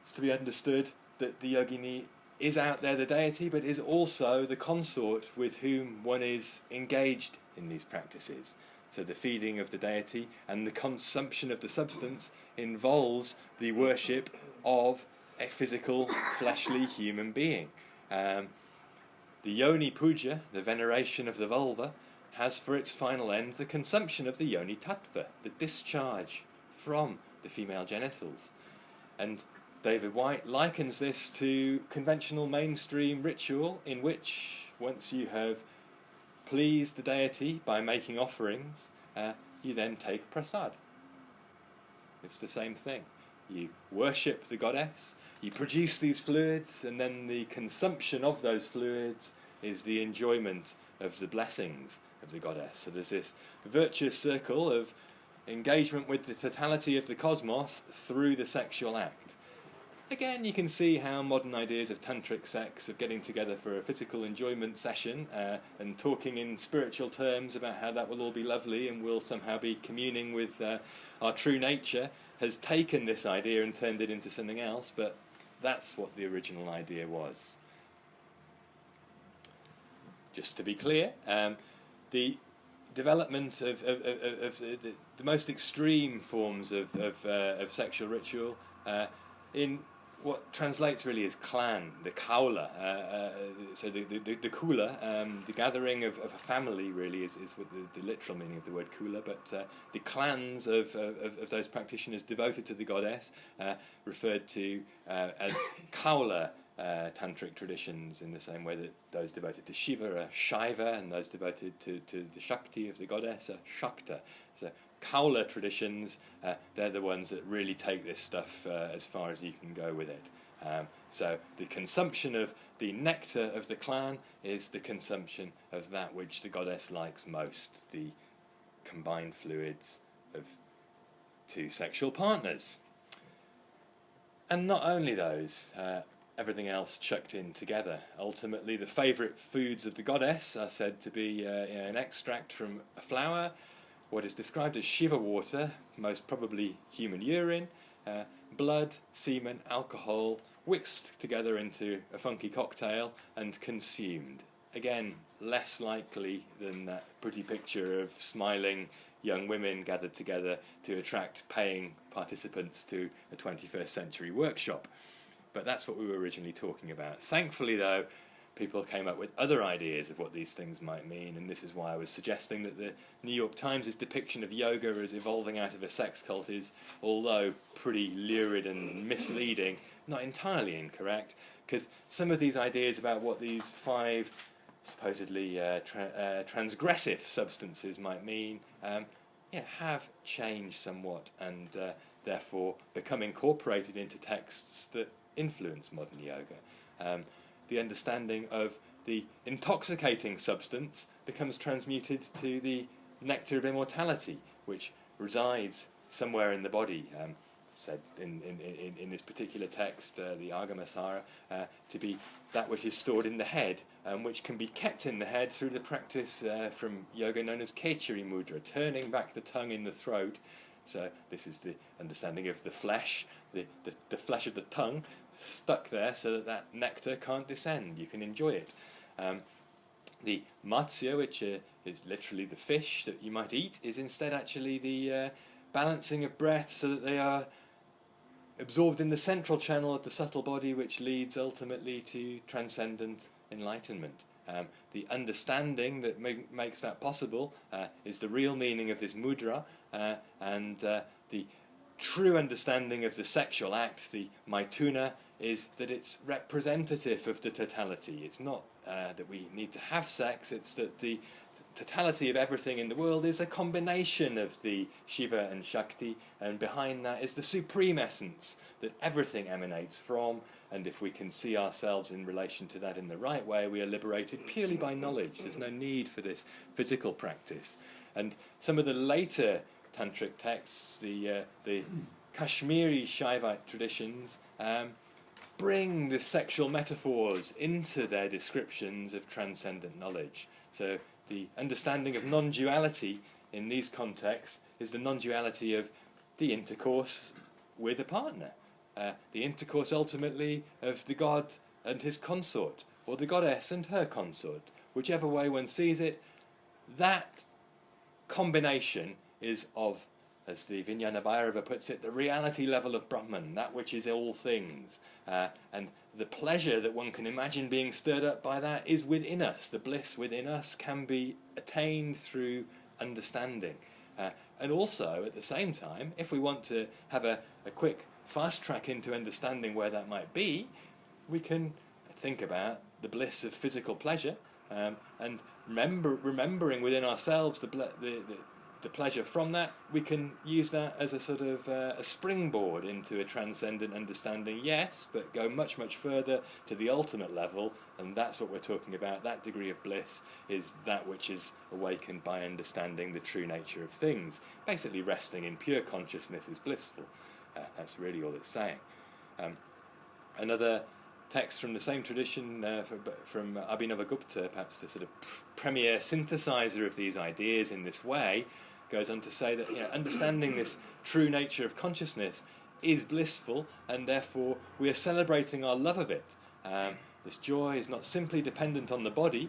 it's to be understood that the yogini is out there the deity, but is also the consort with whom one is engaged in these practices. So the feeding of the deity and the consumption of the substance involves the worship of a physical, fleshly human being. The yoni puja, the veneration of the vulva, has for its final end the consumption of the yoni tattva, the discharge from the female genitals. And David Whyte likens this to conventional mainstream ritual in which, once you have pleased the deity by making offerings, you then take prasad. It's the same thing. You worship the goddess, you produce these fluids, and then the consumption of those fluids is the enjoyment of the blessings of the goddess. So there's this virtuous circle of engagement with the totality of the cosmos through the sexual act. Again, you can see how modern ideas of tantric sex, of getting together for a physical enjoyment session and talking in spiritual terms about how that will all be lovely and we'll somehow be communing with our true nature, has taken this idea and turned it into something else, but that's what the original idea was. Just to be clear, the development of the most extreme forms of sexual ritual in what translates really as clan, the kaula, so the kula, the gathering of a family really is what the literal meaning of the word kula, but the clans of those practitioners devoted to the goddess, referred to as kaula tantric traditions, in the same way that those devoted to Shiva are Shaiva and those devoted to the Shakti of the goddess are Shakta. So Kaula traditions, they're the ones that really take this stuff as far as you can go with it. So the consumption of the nectar of the clan is the consumption of that which the goddess likes most, the combined fluids of to sexual partners. And not only those, everything else chucked in together. Ultimately, the favourite foods of the goddess are said to be an extract from a flower, what is described as Shiva water, most probably human urine, blood, semen, alcohol, whisked together into a funky cocktail and consumed. Again, less likely than that pretty picture of smiling young women gathered together to attract paying participants to a 21st century workshop. But that's what we were originally talking about. Thankfully, though, people came up with other ideas of what these things might mean, and this is why I was suggesting that the New York Times' depiction of yoga as evolving out of a sex cult is, although pretty lurid and misleading, not entirely incorrect, because some of these ideas about what these 5 supposedly transgressive substances might mean have changed somewhat, and therefore become incorporated into texts that influence modern yoga. The understanding of the intoxicating substance becomes transmuted to the nectar of immortality, which resides somewhere in the body, said in this particular text, the Kāma Sūtra, to be that which is stored in the head, which can be kept in the head through the practice from yoga known as Kechari Mudra, turning back the tongue in the throat. So this is the understanding of the flesh, the flesh of the tongue, stuck there so that nectar can't descend. You can enjoy it. The matsya, which is literally the fish that you might eat, is instead actually the balancing of breath so that they are absorbed in the central channel of the subtle body, which leads ultimately to transcendent enlightenment. The understanding that makes that possible is the real meaning of this mudra, and the true understanding of the sexual act, the maituna, is that it's representative of the totality. It's not that we need to have sex, it's that the totality of everything in the world is a combination of the Shiva and Shakti, and behind that is the supreme essence that everything emanates from, and if we can see ourselves in relation to that in the right way, we are liberated purely by knowledge. There's no need for this physical practice. And some of the later Tantric texts, the Kashmiri Shaivite traditions, bring the sexual metaphors into their descriptions of transcendent knowledge. So the understanding of non-duality in these contexts is the non-duality of the intercourse with a partner, the intercourse ultimately of the god and his consort, or the goddess and her consort, whichever way one sees it. That combination is of, as the Vijnana Bhairava puts it, the reality level of Brahman, that which is all things. And the pleasure that one can imagine being stirred up by that is within us. The bliss within us can be attained through understanding. And also, at the same time, if we want to have a quick fast track into understanding where that might be, we can think about the bliss of physical pleasure, and remembering within ourselves the pleasure from that, we can use that as a sort of a springboard into a transcendent understanding, yes, but go much, much further to the ultimate level, and that's what we're talking about. That degree of bliss is that which is awakened by understanding the true nature of things. Basically, resting in pure consciousness is blissful. That's really all it's saying. Another text from the same tradition, from Abhinavagupta, perhaps the sort of premier synthesizer of these ideas in this way, goes on to say that understanding this true nature of consciousness is blissful, and therefore we are celebrating our love of it. This joy is not simply dependent on the body.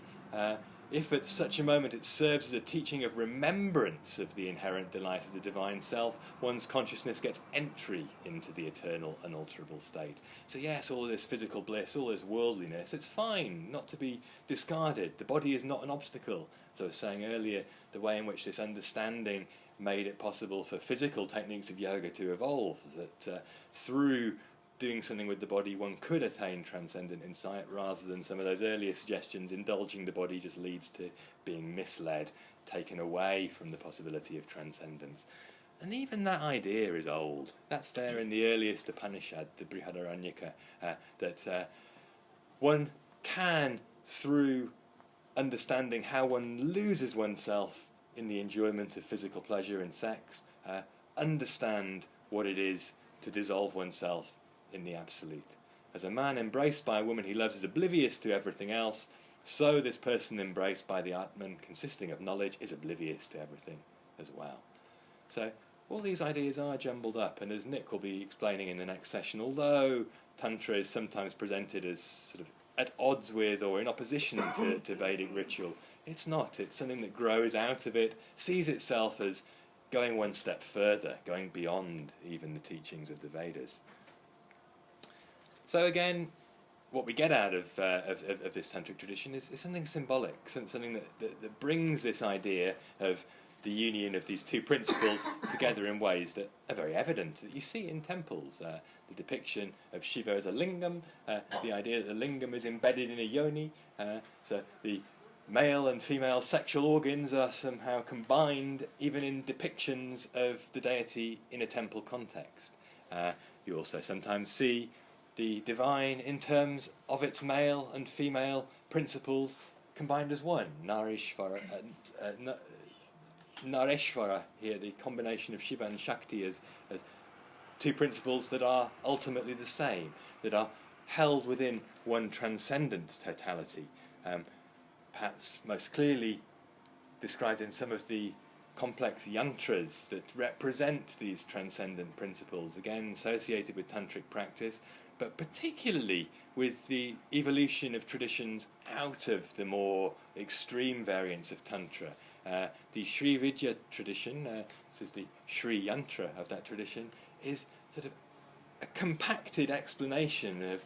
If at such a moment it serves as a teaching of remembrance of the inherent delight of the divine self, one's consciousness gets entry into the eternal, unalterable state. So yes, all this physical bliss, all this worldliness, it's fine, not to be discarded. The body is not an obstacle. As I was saying earlier, the way in which this understanding made it possible for physical techniques of yoga to evolve, that through doing something with the body, one could attain transcendent insight, rather than some of those earlier suggestions, indulging the body just leads to being misled, taken away from the possibility of transcendence. And even that idea is old. That's there in the earliest Upanishad, the Brihadaranyaka, that one can, through understanding how one loses oneself in the enjoyment of physical pleasure and sex, understand what it is to dissolve oneself in the absolute. As a man embraced by a woman he loves is oblivious to everything else, so this person embraced by the Atman, consisting of knowledge, is oblivious to everything as well. So all these ideas are jumbled up, and as Nick will be explaining in the next session, although Tantra is sometimes presented as sort of at odds with or in opposition to Vedic ritual, it's not. It's something that grows out of it, sees itself as going one step further, going beyond even the teachings of the Vedas. So again, what we get out of this tantric tradition is something symbolic, something that brings this idea of the union of these two principles together in ways that are very evident, that you see in temples. The depiction of Shiva as a lingam, the idea that the lingam is embedded in a yoni, so the male and female sexual organs are somehow combined even in depictions of the deity in a temple context. You also sometimes see the divine in terms of its male and female principles combined as one. Nareshvara here, the combination of Shiva and Shakti as two principles that are ultimately the same, that are held within one transcendent totality. Perhaps most clearly described in some of the complex yantras that represent these transcendent principles, again associated with tantric practice, but particularly with the evolution of traditions out of the more extreme variants of Tantra. The Sri Vidya tradition, this is the Sri Yantra of that tradition, is sort of a compacted explanation of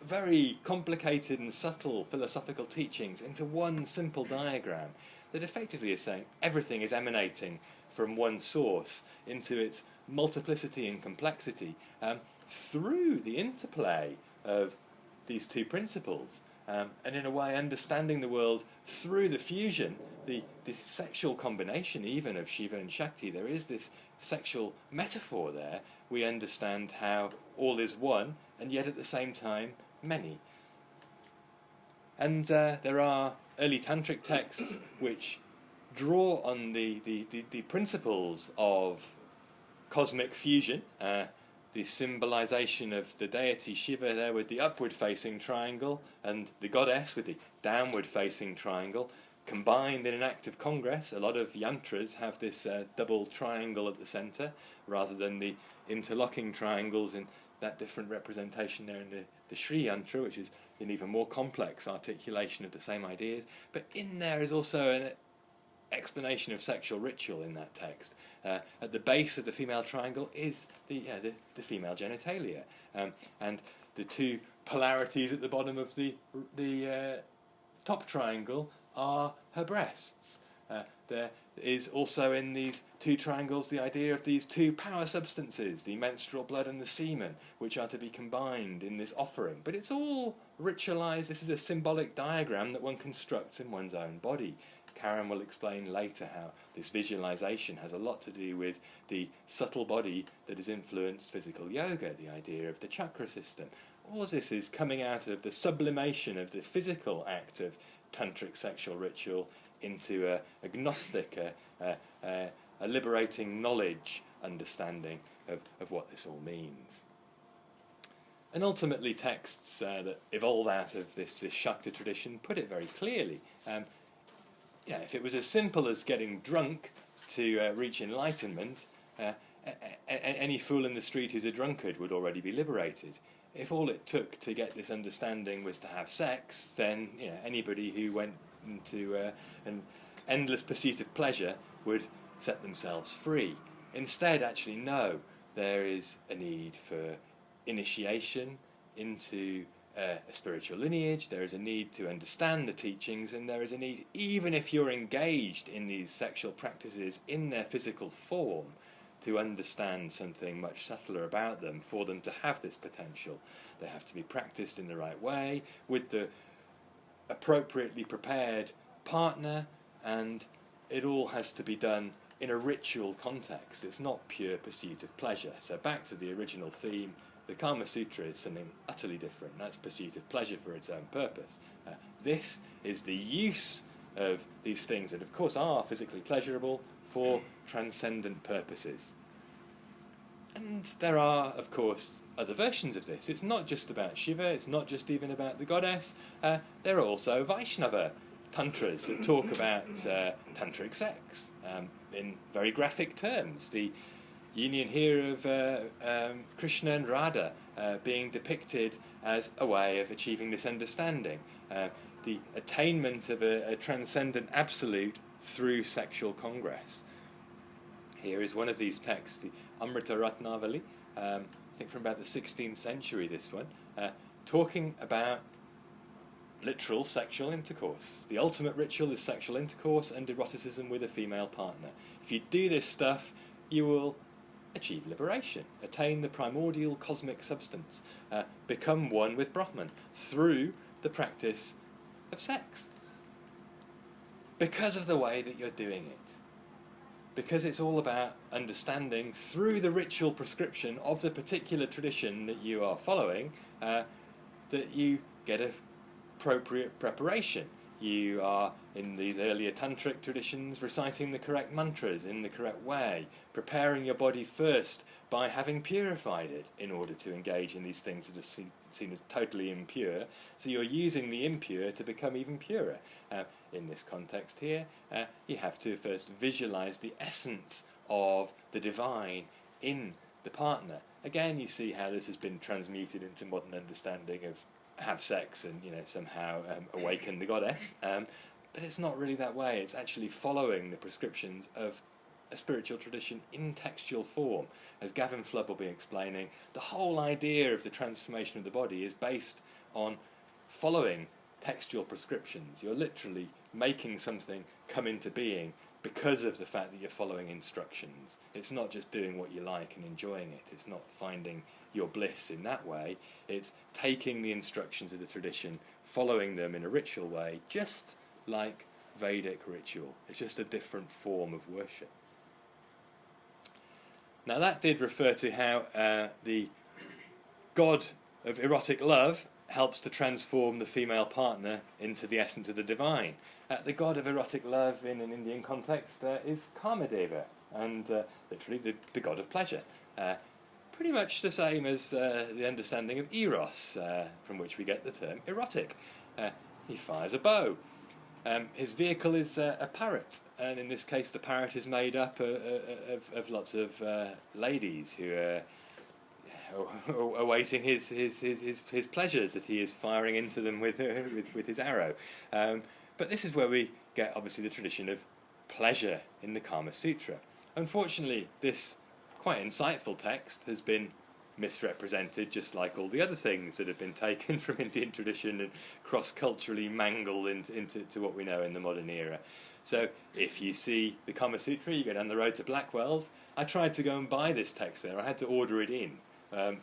very complicated and subtle philosophical teachings into one simple diagram that effectively is saying everything is emanating from one source into its multiplicity and complexity through the interplay of these two principles, and in a way understanding the world through the fusion, the sexual combination even of Shiva and Shakti. There is this sexual metaphor there. We understand how all is one and yet at the same time many. And there are early tantric texts which draw on the principles of cosmic fusion, the symbolization of the deity Shiva there with the upward-facing triangle and the goddess with the downward-facing triangle, combined in an act of congress. A lot of yantras have this double triangle at the centre, rather than the interlocking triangles in that different representation there in the Sri Yantra, which is an even more complex articulation of the same ideas. But in there is also an explanation of sexual ritual in that text. At the base of the female triangle is the female genitalia, and the two polarities at the bottom of the top triangle are her breasts. There is also in these two triangles the idea of these two power substances, the menstrual blood and the semen, which are to be combined in this offering. But it's all ritualized. This is a symbolic diagram that one constructs in one's own body. Karen will explain later how this visualization has a lot to do with the subtle body that has influenced physical yoga, the idea of the chakra system. All of this is coming out of the sublimation of the physical act of tantric sexual ritual into a gnostic, a liberating knowledge understanding of what this all means. And ultimately texts that evolve out of this Shakti tradition put it very clearly. If it was as simple as getting drunk to reach enlightenment, any fool in the street who's a drunkard would already be liberated. If all it took to get this understanding was to have sex, then anybody who went into an endless pursuit of pleasure would set themselves free. Instead, actually, no, there is a need for initiation into a spiritual lineage. There is a need to understand the teachings, and there is a need, even if you're engaged in these sexual practices in their physical form, to understand something much subtler about them for them to have this potential. They have to be practiced in the right way, with the appropriately prepared partner, and it all has to be done in a ritual context. It's not pure pursuit of pleasure. So back to the original theme, the Kāma Sūtra is something utterly different. That's pursuit of pleasure for its own purpose. This is the use of these things that of course are physically pleasurable for transcendent purposes. And there are, of course, other versions of this. It's not just about Shiva, it's not just even about the goddess. There are also Vaishnava tantras that talk about tantric sex in very graphic terms. The union here of Krishna and Radha being depicted as a way of achieving this understanding. The attainment of a transcendent absolute through sexual congress. Here is one of these texts, the Amrita Ratnavali, I think from about the 16th century, this one, talking about literal sexual intercourse. The ultimate ritual is sexual intercourse and eroticism with a female partner. If you do this stuff, you will achieve liberation, attain the primordial cosmic substance, become one with Brahman through the practice of sex. Because of the way that you're doing it. Because it's all about understanding through the ritual prescription of the particular tradition that you are following, that you get appropriate preparation. You are, in these earlier tantric traditions, reciting the correct mantras in the correct way, preparing your body first by having purified it in order to engage in these things that are seen as totally impure. So you're using the impure to become even purer. In this context here, you have to first visualize the essence of the divine in the partner. Again, you see how this has been transmuted into modern understanding of have sex and somehow awaken the goddess, but it's not really that way. It's actually following the prescriptions of a spiritual tradition in textual form. As Gavin Flood will be explaining, the whole idea of the transformation of the body is based on following textual prescriptions. You're literally making something come into being because of the fact that you're following instructions. It's not just doing what you like and enjoying it. It's not finding your bliss in that way. It's taking the instructions of the tradition, following them in a ritual way, just like Vedic ritual. It's just a different form of worship. Now that did refer to how the god of erotic love helps to transform the female partner into the essence of the divine. The god of erotic love in an Indian context is Kāma Deva, and literally the god of pleasure. Pretty much the same as the understanding of eros, from which we get the term erotic. He fires a bow. His vehicle is a parrot, and in this case the parrot is made up of lots of ladies who are awaiting his pleasures that he is firing into them with his arrow. But this is where we get obviously the tradition of pleasure in the Kāma Sūtra. Unfortunately, this quite insightful text has been misrepresented, just like all the other things that have been taken from Indian tradition and cross-culturally mangled into what we know in the modern era. So if you see the Kāma Sūtra, you go down the road to Blackwell's. I tried to go and buy this text there. I had to order it in.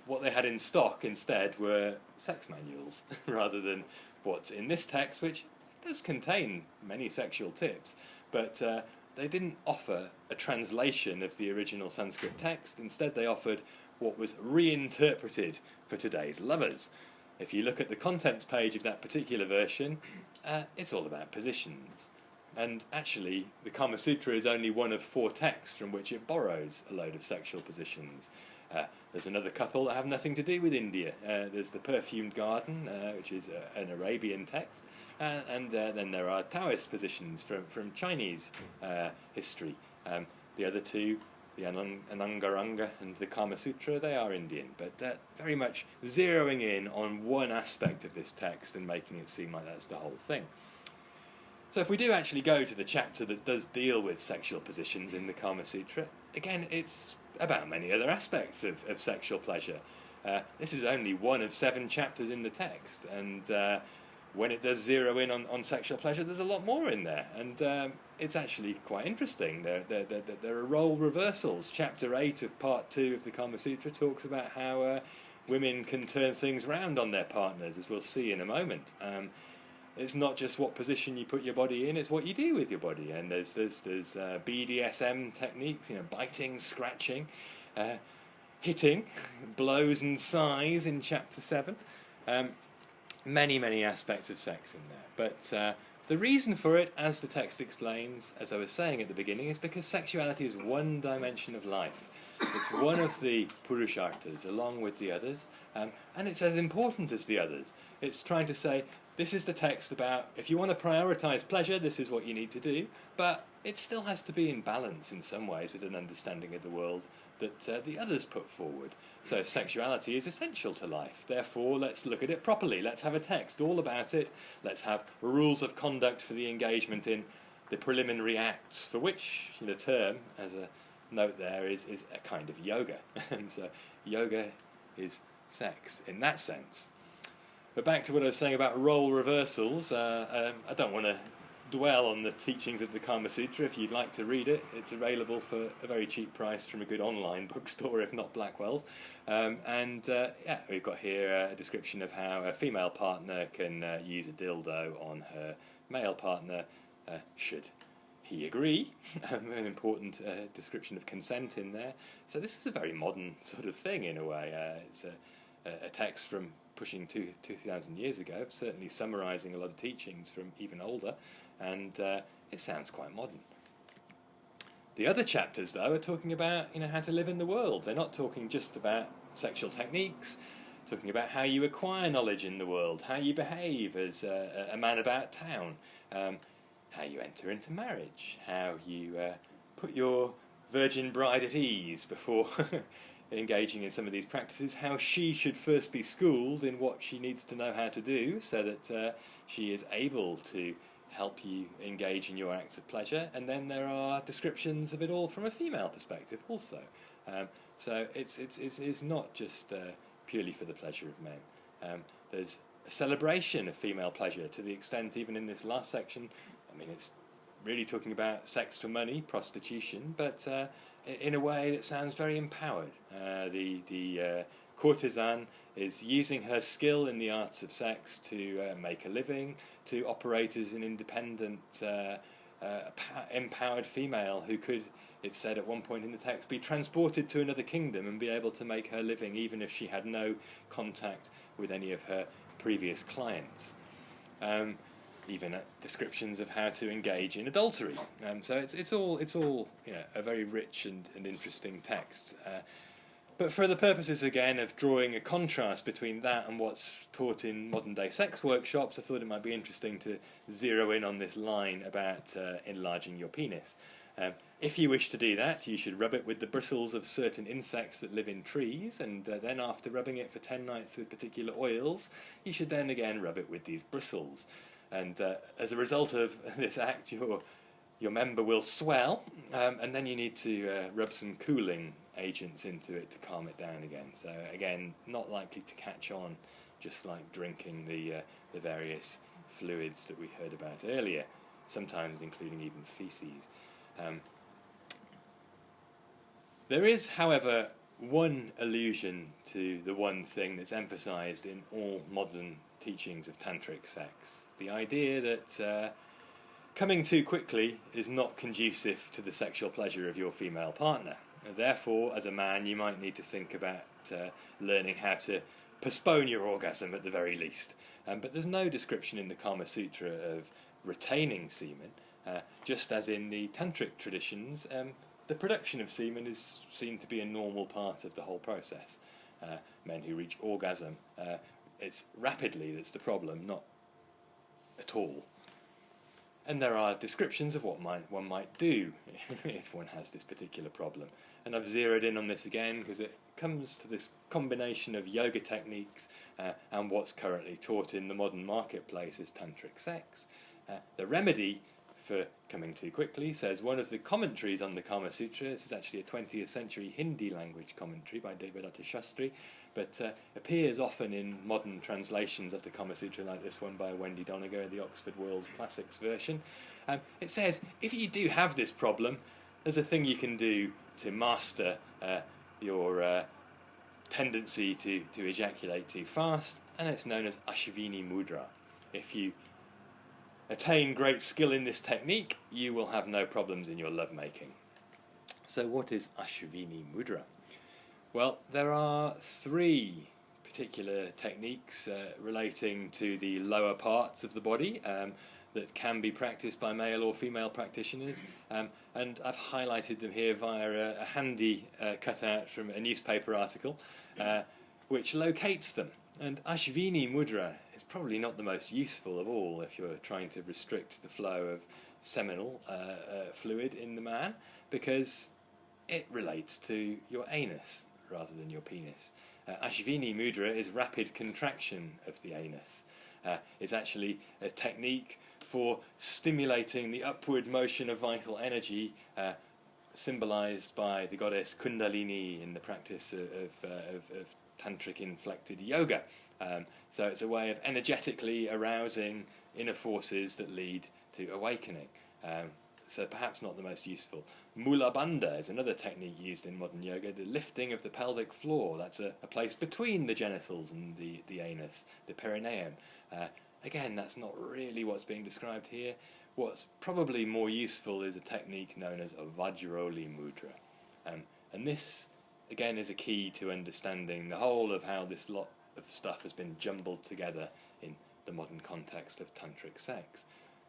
What they had in stock instead were sex manuals rather than what's in this text, which does contain many sexual tips, but they didn't offer a translation of the original Sanskrit text. Instead, they offered what was reinterpreted for today's lovers. If you look at the contents page of that particular version, it's all about positions. And actually, the Kāma Sūtra is only one of 4 texts from which it borrows a load of sexual positions. There's another couple that have nothing to do with India. There's the Perfumed Garden, which is an Arabian text, and then there are Taoist positions from Chinese history. The other 2, the Anangaranga and the Kāma Sūtra, they are Indian, but very much zeroing in on one aspect of this text and making it seem like that's the whole thing. So if we do actually go to the chapter that does deal with sexual positions in the Kāma Sūtra, again, it's about many other aspects of sexual pleasure. This is only one of 7 chapters in the text, and when it does zero in on sexual pleasure, there's a lot more in there, and it's actually quite interesting. There are role reversals. Chapter 8 of Part 2 of the Kāma Sūtra talks about how women can turn things round on their partners, as we'll see in a moment. It's not just what position you put your body in, it's what you do with your body. And there's BDSM techniques, biting, scratching, hitting, blows and sighs in chapter 7. Many aspects of sex in there. But the reason for it, as the text explains, as I was saying at the beginning, is because sexuality is one dimension of life. It's one of the Purusharthas along with the others, and it's as important as the others. It's trying to say, this is the text about, if you want to prioritise pleasure, this is what you need to do, but it still has to be in balance in some ways with an understanding of the world that the others put forward. So sexuality is essential to life, therefore let's look at it properly, let's have a text all about it, let's have rules of conduct for the engagement in the preliminary acts, for which the term, as a note there, is a kind of yoga. So yoga is sex in that sense. But back to what I was saying about role reversals, I don't want to dwell on the teachings of the Kāma Sūtra. If you'd like to read it, it's available for a very cheap price from a good online bookstore, if not Blackwell's. We've got here a description of how a female partner can use a dildo on her male partner, should he agree. An important description of consent in there. So this is a very modern sort of thing in a way. It's a text from pushing 2,000 years ago, certainly summarising a lot of teachings from even older, and it sounds quite modern. The other chapters, though, are talking about how to live in the world. They're not talking just about sexual techniques, talking about how you acquire knowledge in the world, how you behave as a man about town, how you enter into marriage, how you put your virgin bride at ease before engaging in some of these practices, how she should first be schooled in what she needs to know how to do so that she is able to help you engage in your acts of pleasure. And then there are descriptions of it all from a female perspective also. So it's not just purely for the pleasure of men. There's a celebration of female pleasure to the extent, even in this last section, it's really talking about sex for money, prostitution, but in a way that sounds very empowered. The courtesan is using her skill in the arts of sex to make a living, to operate as an independent, empowered female who could, it's said at one point in the text, be transported to another kingdom and be able to make her living even if she had no contact with any of her previous clients. Even descriptions of how to engage in adultery. So it's all a very rich and interesting text. But for the purposes, again, of drawing a contrast between that and what's taught in modern-day sex workshops, I thought it might be interesting to zero in on this line about enlarging your penis. If you wish to do that, you should rub it with the bristles of certain insects that live in trees, and then after rubbing it for 10 nights with particular oils, you should then again rub it with these bristles. And as a result of this act, your member will swell, and then you need to rub some cooling agents into it to calm it down again. So again, not likely to catch on, just like drinking the various fluids that we heard about earlier, sometimes including even feces. There is, however, one allusion to the one thing that's emphasised in all modern teachings of tantric sex. The idea that coming too quickly is not conducive to the sexual pleasure of your female partner. And therefore, as a man, you might need to think about learning how to postpone your orgasm at the very least. But there's no description in the Kāma Sūtra of retaining semen, just as in the Tantric traditions, the production of semen is seen to be a normal part of the whole process. Men who reach orgasm, it's rapidly that's the problem, not at all. And there are descriptions of what one might do if one has this particular problem. And I've zeroed in on this again because it comes to this combination of yoga techniques and what's currently taught in the modern marketplace as tantric sex. The remedy for coming too quickly, says one of the commentaries on the Kāma Sūtra, this is actually a 20th century Hindi language commentary by Devadatta Shastri, but appears often in modern translations of the Kāma Sūtra like this one by Wendy Doniger, the Oxford World Classics version. It says, if you do have this problem, there's a thing you can do to master your tendency to ejaculate too fast, and it's known as Ashvini Mudra. If you attain great skill in this technique, you will have no problems in your lovemaking. So what is Ashvini Mudra? Well, there are three particular techniques relating to the lower parts of the body. that can be practiced by male or female practitioners, and I've highlighted them here via a handy cutout from a newspaper article which locates them. And Ashvini Mudra is probably not the most useful of all if you're trying to restrict the flow of seminal fluid in the man, because it relates to your anus rather than your penis. Ashvini Mudra is rapid contraction of the anus. It's actually a technique for stimulating the upward motion of vital energy, symbolized by the goddess Kundalini in the practice of Tantric inflected yoga. So it's a way of energetically arousing inner forces that lead to awakening. So perhaps not the most useful. Mula Bandha is another technique used in modern yoga, the lifting of the pelvic floor. That's a place between the genitals and the anus, the perineum. Again, that's not really what's being described here. What's probably more useful is a technique known as a Vajroli Mudra. And this, again, is a key to understanding the whole of how this lot of stuff has been jumbled together in the modern context of tantric sex.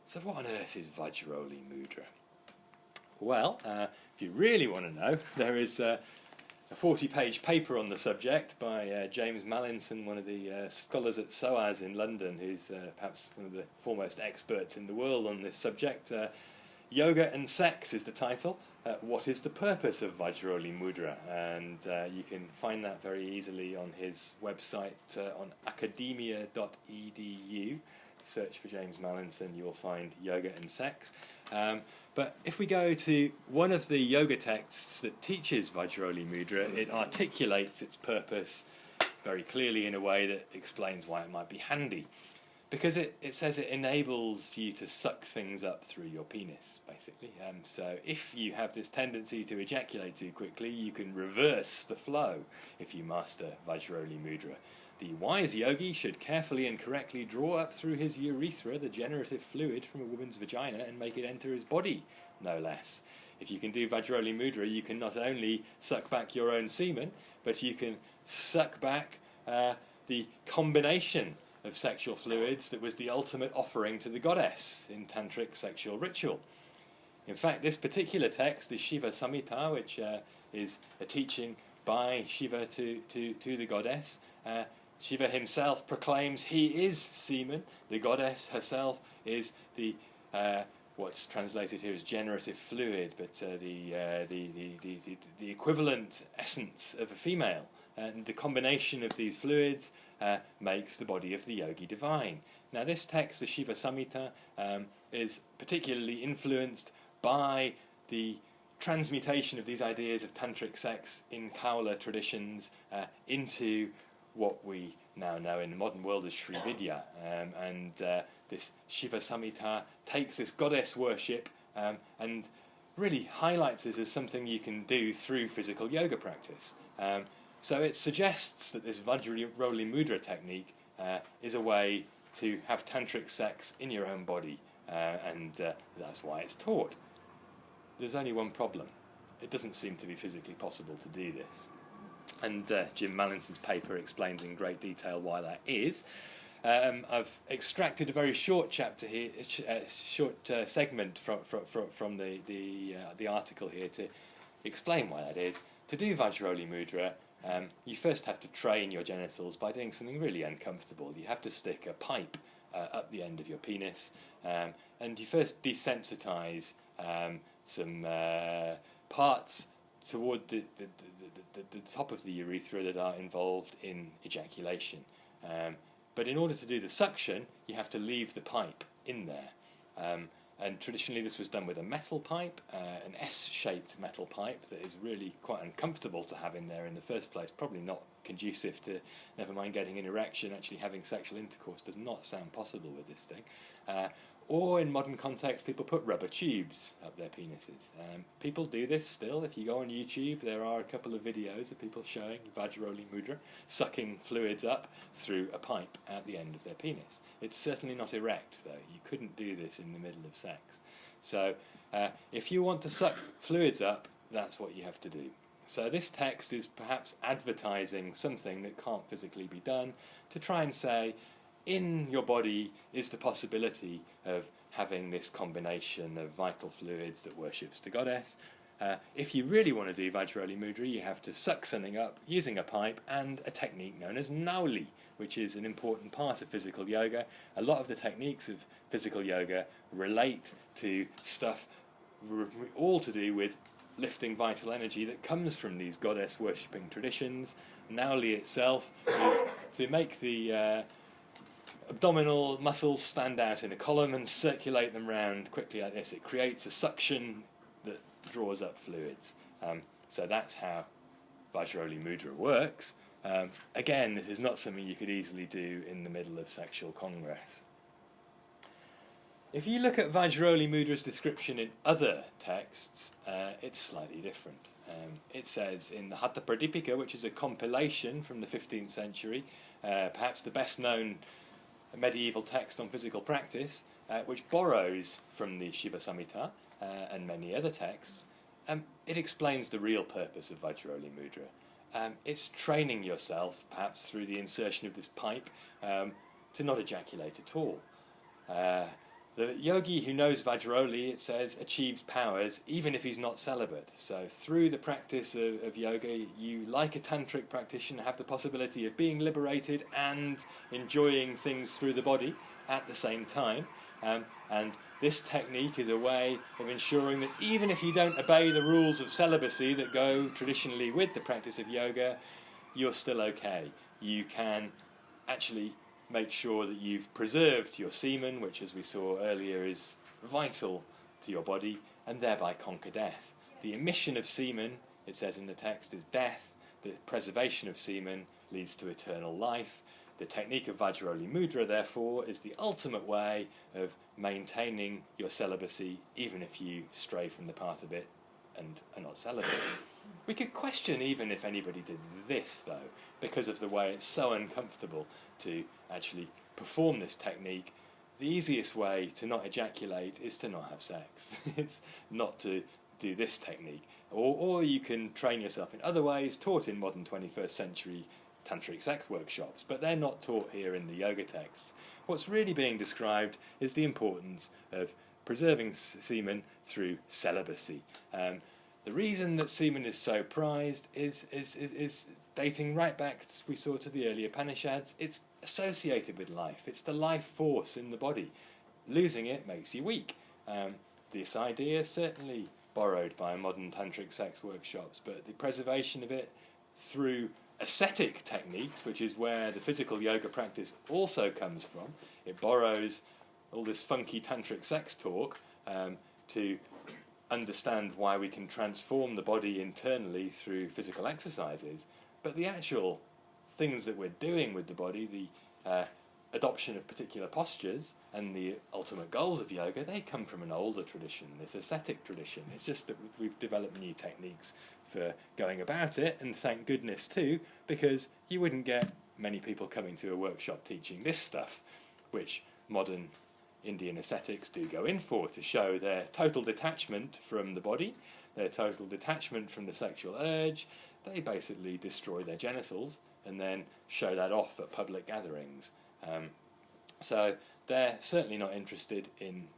So what on earth is Vajroli Mudra? Well, if you really want to know, there is a 40-page paper on the subject by James Mallinson, one of the scholars at SOAS in London, who's perhaps one of the foremost experts in the world on this subject. Yoga and Sex is the title. What is the purpose of Vajroli Mudra? And you can find that very easily on his website on academia.edu. Search for James Mallinson, you'll find Yoga and Sex. But if we go to one of the yoga texts that teaches Vajroli Mudra, it articulates its purpose very clearly in a way that explains why it might be handy. Because it says it enables you to suck things up through your penis, basically. So if you have this tendency to ejaculate too quickly, you can reverse the flow if you master Vajroli Mudra. The wise yogi should carefully and correctly draw up through his urethra the generative fluid from a woman's vagina and make it enter his body, no less. If you can do Vajroli Mudra, you can not only suck back your own semen, but you can suck back the combination of sexual fluids that was the ultimate offering to the goddess in tantric sexual ritual. In fact, this particular text, the Shiva Samhita, which is a teaching by Shiva to the goddess, Shiva himself proclaims he is semen. The goddess herself is the what's translated here as generative fluid, but the equivalent essence of a female. And the combination of these fluids makes the body of the yogi divine. Now, this text, the Shiva Samhita, is particularly influenced by the transmutation of these ideas of tantric sex in Kaula traditions into what we now know in the modern world as Sri Vidya. And this Shiva Samhita takes this goddess worship and really highlights this as something you can do through physical yoga practice. So it suggests that this Vajroli Mudra technique is a way to have tantric sex in your own body, and that's why it's taught. There's only one problem. It doesn't seem to be physically possible to do this. And Jim Mallinson's paper explains in great detail why that is. I've extracted a very short chapter here, short segment from the article here to explain why that is. To do Vajroli Mudra, you first have to train your genitals by doing something really uncomfortable. You have to stick a pipe up the end of your penis, and you first desensitize some parts toward the top of the urethra that are involved in ejaculation. But in order to do the suction, you have to leave the pipe in there. And traditionally this was done with a metal pipe, an S-shaped metal pipe that is really quite uncomfortable to have in there in the first place, probably not conducive to, never mind getting an erection, actually having sexual intercourse does not sound possible with this thing. Or in modern context, people put rubber tubes up their penises. People do this still. If you go on YouTube, there are a couple of videos of people showing Vajroli Mudra, sucking fluids up through a pipe at the end of their penis. It's certainly not erect, though. You couldn't do this in the middle of sex. So if you want to suck fluids up, that's what you have to do. So this text is perhaps advertising something that can't physically be done to try and say, in your body is the possibility of having this combination of vital fluids that worships the goddess. If you really want to do Vajrayogini Mudra, you have to suck something up using a pipe and a technique known as nauli, which is an important part of physical yoga. A lot of the techniques of physical yoga relate to stuff all to do with lifting vital energy that comes from these goddess worshipping traditions. Nauli itself is to make the abdominal muscles stand out in a column and circulate them round quickly like this. It creates a suction that draws up fluids. So that's how Vajrayogini Mudra works. Again, this is not something you could easily do in the middle of sexual congress. If you look at Vajrayogini Mudra's description in other texts, it's slightly different. It says in the Hatha Pradipika, which is a compilation from the 15th century, perhaps the best known medieval text on physical practice, which borrows from the Shiva Samhita and many other texts, it explains the real purpose of Vajrayogini Mudra. It's training yourself, perhaps through the insertion of this pipe, to not ejaculate at all. The yogi who knows Vajrayogini, it says, achieves powers even if he's not celibate. So through the practice of yoga, you, like a tantric practitioner, have the possibility of being liberated and enjoying things through the body at the same time. And this technique is a way of ensuring that even if you don't obey the rules of celibacy that go traditionally with the practice of yoga, you're still okay. You can actually make sure that you've preserved your semen, which, as we saw earlier, is vital to your body, and thereby conquer death. The emission of semen, it says in the text, is death. The preservation of semen leads to eternal life. The technique of Vajrayogini Mudra, therefore, is the ultimate way of maintaining your celibacy, even if you stray from the path a bit and are not celibate. We could question even if anybody did this, though, because of the way it's so uncomfortable to actually perform this technique. The easiest way to not ejaculate is to not have sex. It's not to do this technique. Or you can train yourself in other ways, taught in modern 21st century tantric sex workshops, but they're not taught here in the yoga texts. What's really being described is the importance of preserving semen through celibacy. The reason that semen is so prized is dating right back, as we saw, to the earlier Upanishads. It's associated with life. It's the life force in the body. Losing it makes you weak. This idea is certainly borrowed by modern tantric sex workshops, but the preservation of it through ascetic techniques, which is where the physical yoga practice also comes from. It borrows all this funky tantric sex talk to understand why we can transform the body internally through physical exercises, but the actual things that we're doing with the body, the adoption of particular postures and the ultimate goals of yoga, they come from an older tradition, this ascetic tradition. It's just that we've developed new techniques for going about it, and thank goodness too, because you wouldn't get many people coming to a workshop teaching this stuff, which modern Indian ascetics do go in for, to show their total detachment from the body, their total detachment from the sexual urge. They basically destroy their genitals and then show that off at public gatherings. So they're certainly not interested in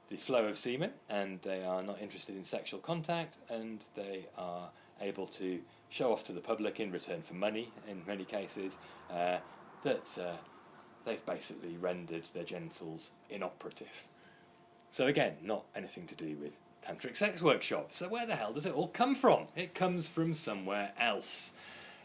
the flow of semen, and they are not interested in sexual contact, and they are able to show off to the public in return for money, in many cases, that they've basically rendered their genitals inoperative. So again, not anything to do with tantric sex workshops. So where the hell does it all come from? It comes from somewhere else.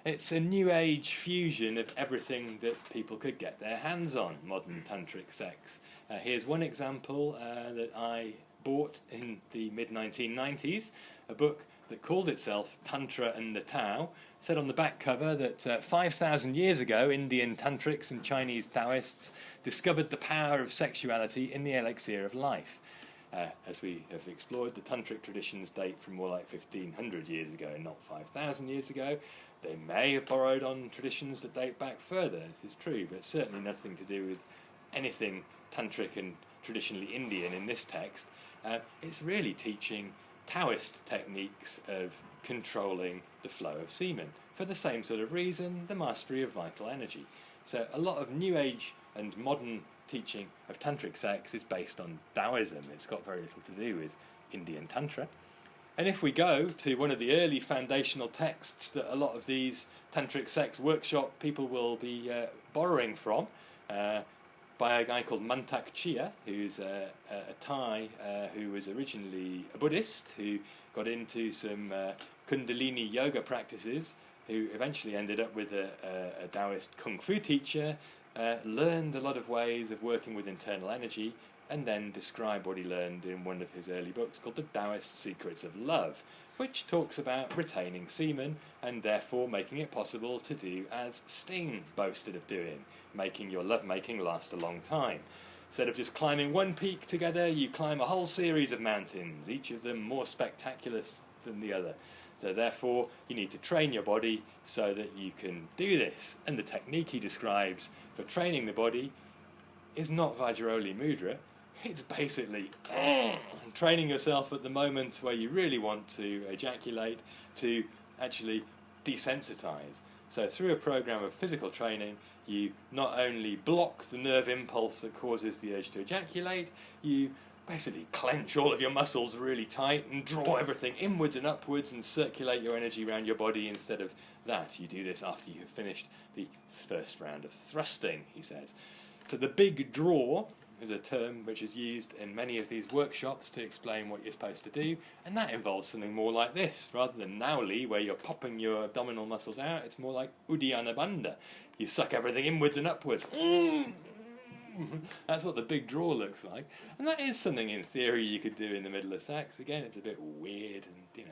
It's a new age fusion of everything that people could get their hands on, modern tantric sex. Here's one example that I bought in the mid-1990s, a book that called itself Tantra and the Tao. It said on the back cover that 5,000 years ago, Indian tantrics and Chinese Taoists discovered the power of sexuality in the elixir of life. As we have explored, the tantric traditions date from more like 1,500 years ago, not 5,000 years ago. They may have borrowed on traditions that date back further, this is true, but certainly nothing to do with anything tantric and traditionally Indian in this text. It's really teaching Taoist techniques of controlling the flow of semen, for the same sort of reason, the mastery of vital energy. So a lot of New Age and modern teaching of tantric sex is based on Taoism. It's got very little to do with Indian Tantra. And if we go to one of the early foundational texts that a lot of these tantric sex workshop people will be borrowing from, by a guy called Mantak Chia, who's a Thai who was originally a Buddhist, who got into some Kundalini yoga practices, who eventually ended up with a Taoist kung fu teacher, learned a lot of ways of working with internal energy, and then described what he learned in one of his early books called The Taoist Secrets of Love, which talks about retaining semen and therefore making it possible to do as Sting boasted of doing, making your lovemaking last a long time. Instead of just climbing one peak together, you climb a whole series of mountains, each of them more spectacular than the other. So therefore, you need to train your body so that you can do this. And the technique he describes for training the body is not Vajrayana Mudra. It's basically training yourself at the moment where you really want to ejaculate to actually desensitize. So through a program of physical training, you not only block the nerve impulse that causes the urge to ejaculate, you basically clench all of your muscles really tight and draw everything inwards and upwards and circulate your energy around your body. Instead of that, you do this after you've finished the first round of thrusting, he says. So the big draw is a term which is used in many of these workshops to explain what you're supposed to do, and that involves something more like this. Rather than Nauli, where you're popping your abdominal muscles out, it's more like Uddiyana Bandha. You suck everything inwards and upwards. That's what the big draw looks like, and that is something in theory you could do in the middle of sex. Again, it's a bit weird, and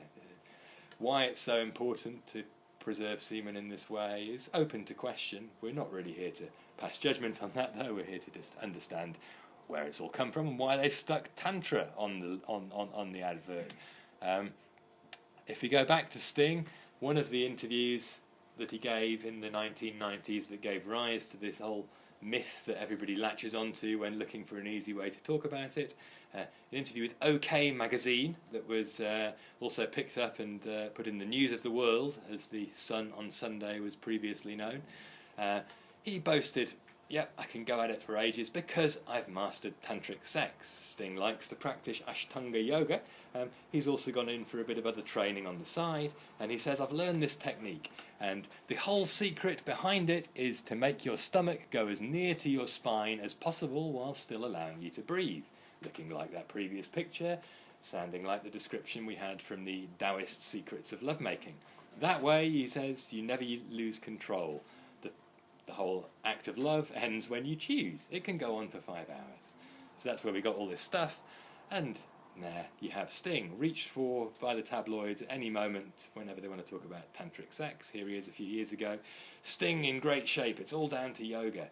why it's so important to preserve semen in this way is open to question. We're not really here to pass judgment on that, though. We're here to just understand where it's all come from and why they stuck Tantra on the advert. If we go back to Sting, one of the interviews that he gave in the 1990s that gave rise to this whole myth that everybody latches onto when looking for an easy way to talk about it, an interview with OK magazine that was also picked up and put in the News of the World, as the Sun on Sunday was previously known. He boasted, yep, I can go at it for ages because I've mastered tantric sex. Sting likes to practice Ashtanga yoga. He's also gone in for a bit of other training on the side, and he says, I've learned this technique, and the whole secret behind it is to make your stomach go as near to your spine as possible while still allowing you to breathe. Looking like that previous picture, sounding like the description we had from the Taoist Secrets of Lovemaking. That way, he says, you never lose control. The whole act of love ends when you choose. It can go on for 5 hours. So that's where we got all this stuff. And there you have Sting, reached for by the tabloids at any moment whenever they want to talk about tantric sex. Here he is a few years ago. Sting in great shape. It's all down to yoga.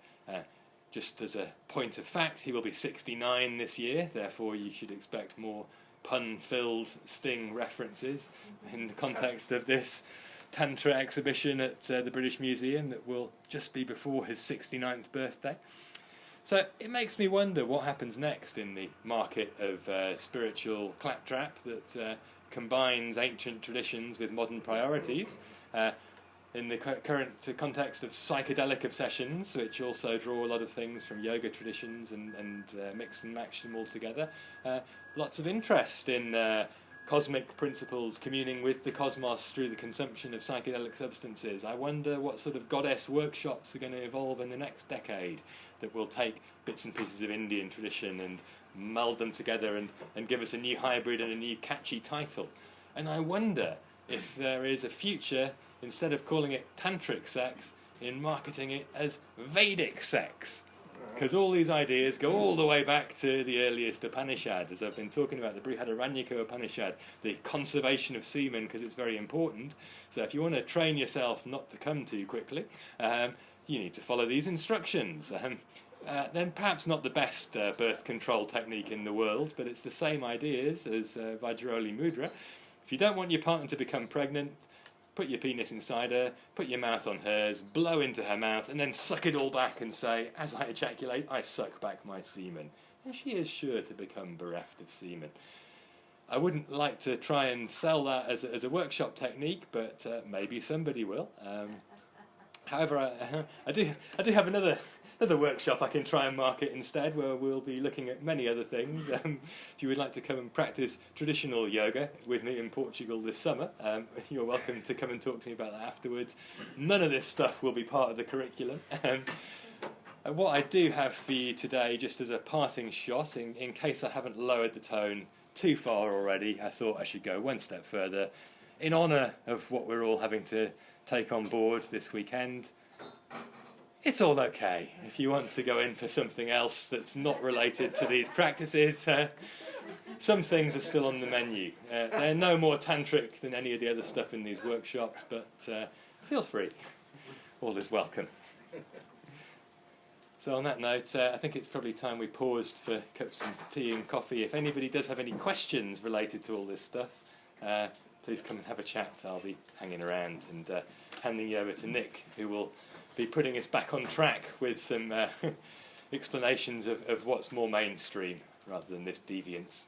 Just as a point of fact, he will be 69 this year. Therefore, you should expect more pun-filled Sting references in the context of this Tantra exhibition at the British Museum that will just be before his 69th birthday. So it makes me wonder what happens next in the market of spiritual claptrap that combines ancient traditions with modern priorities. In the current context of psychedelic obsessions, which also draw a lot of things from yoga traditions and mix and match them all together. Lots of interest in cosmic principles communing with the cosmos through the consumption of psychedelic substances. I wonder what sort of goddess workshops are going to evolve in the next decade that will take bits and pieces of Indian tradition and meld them together and give us a new hybrid and a new catchy title. And I wonder if there is a future, instead of calling it tantric sex, in marketing it as Vedic sex. Because all these ideas go all the way back to the earliest Upanishad, as I've been talking about, the Brihadaranyaka Upanishad, the conservation of semen, because it's very important. So if you want to train yourself not to come too quickly, you need to follow these instructions. Then perhaps not the best birth control technique in the world, but it's the same ideas as Vajrayana Mudra. If you don't want your partner to become pregnant, put your penis inside her, put your mouth on hers, blow into her mouth, and then suck it all back and say, as I ejaculate, I suck back my semen. And she is sure to become bereft of semen. I wouldn't like to try and sell that as a workshop technique, but maybe somebody will. However, I do have another workshop I can try and market instead, where we'll be looking at many other things. If you would like to come and practice traditional yoga with me in Portugal this summer, you're welcome to come and talk to me about that afterwards. None of this stuff will be part of the curriculum. What I do have for you today, just as a parting shot, in case I haven't lowered the tone too far already, I thought I should go one step further. In honour of what we're all having to take on board this weekend, it's all okay if you want to go in for something else that's not related to these practices. Some things are still on the menu. They're no more tantric than any of the other stuff in these workshops, but feel free. All is welcome. So on that note, I think it's probably time we paused for cups of tea and coffee. If anybody does have any questions related to all this stuff, please come and have a chat. I'll be hanging around and handing you over to Nick, who will be putting us back on track with some explanations of what's more mainstream rather than this deviance.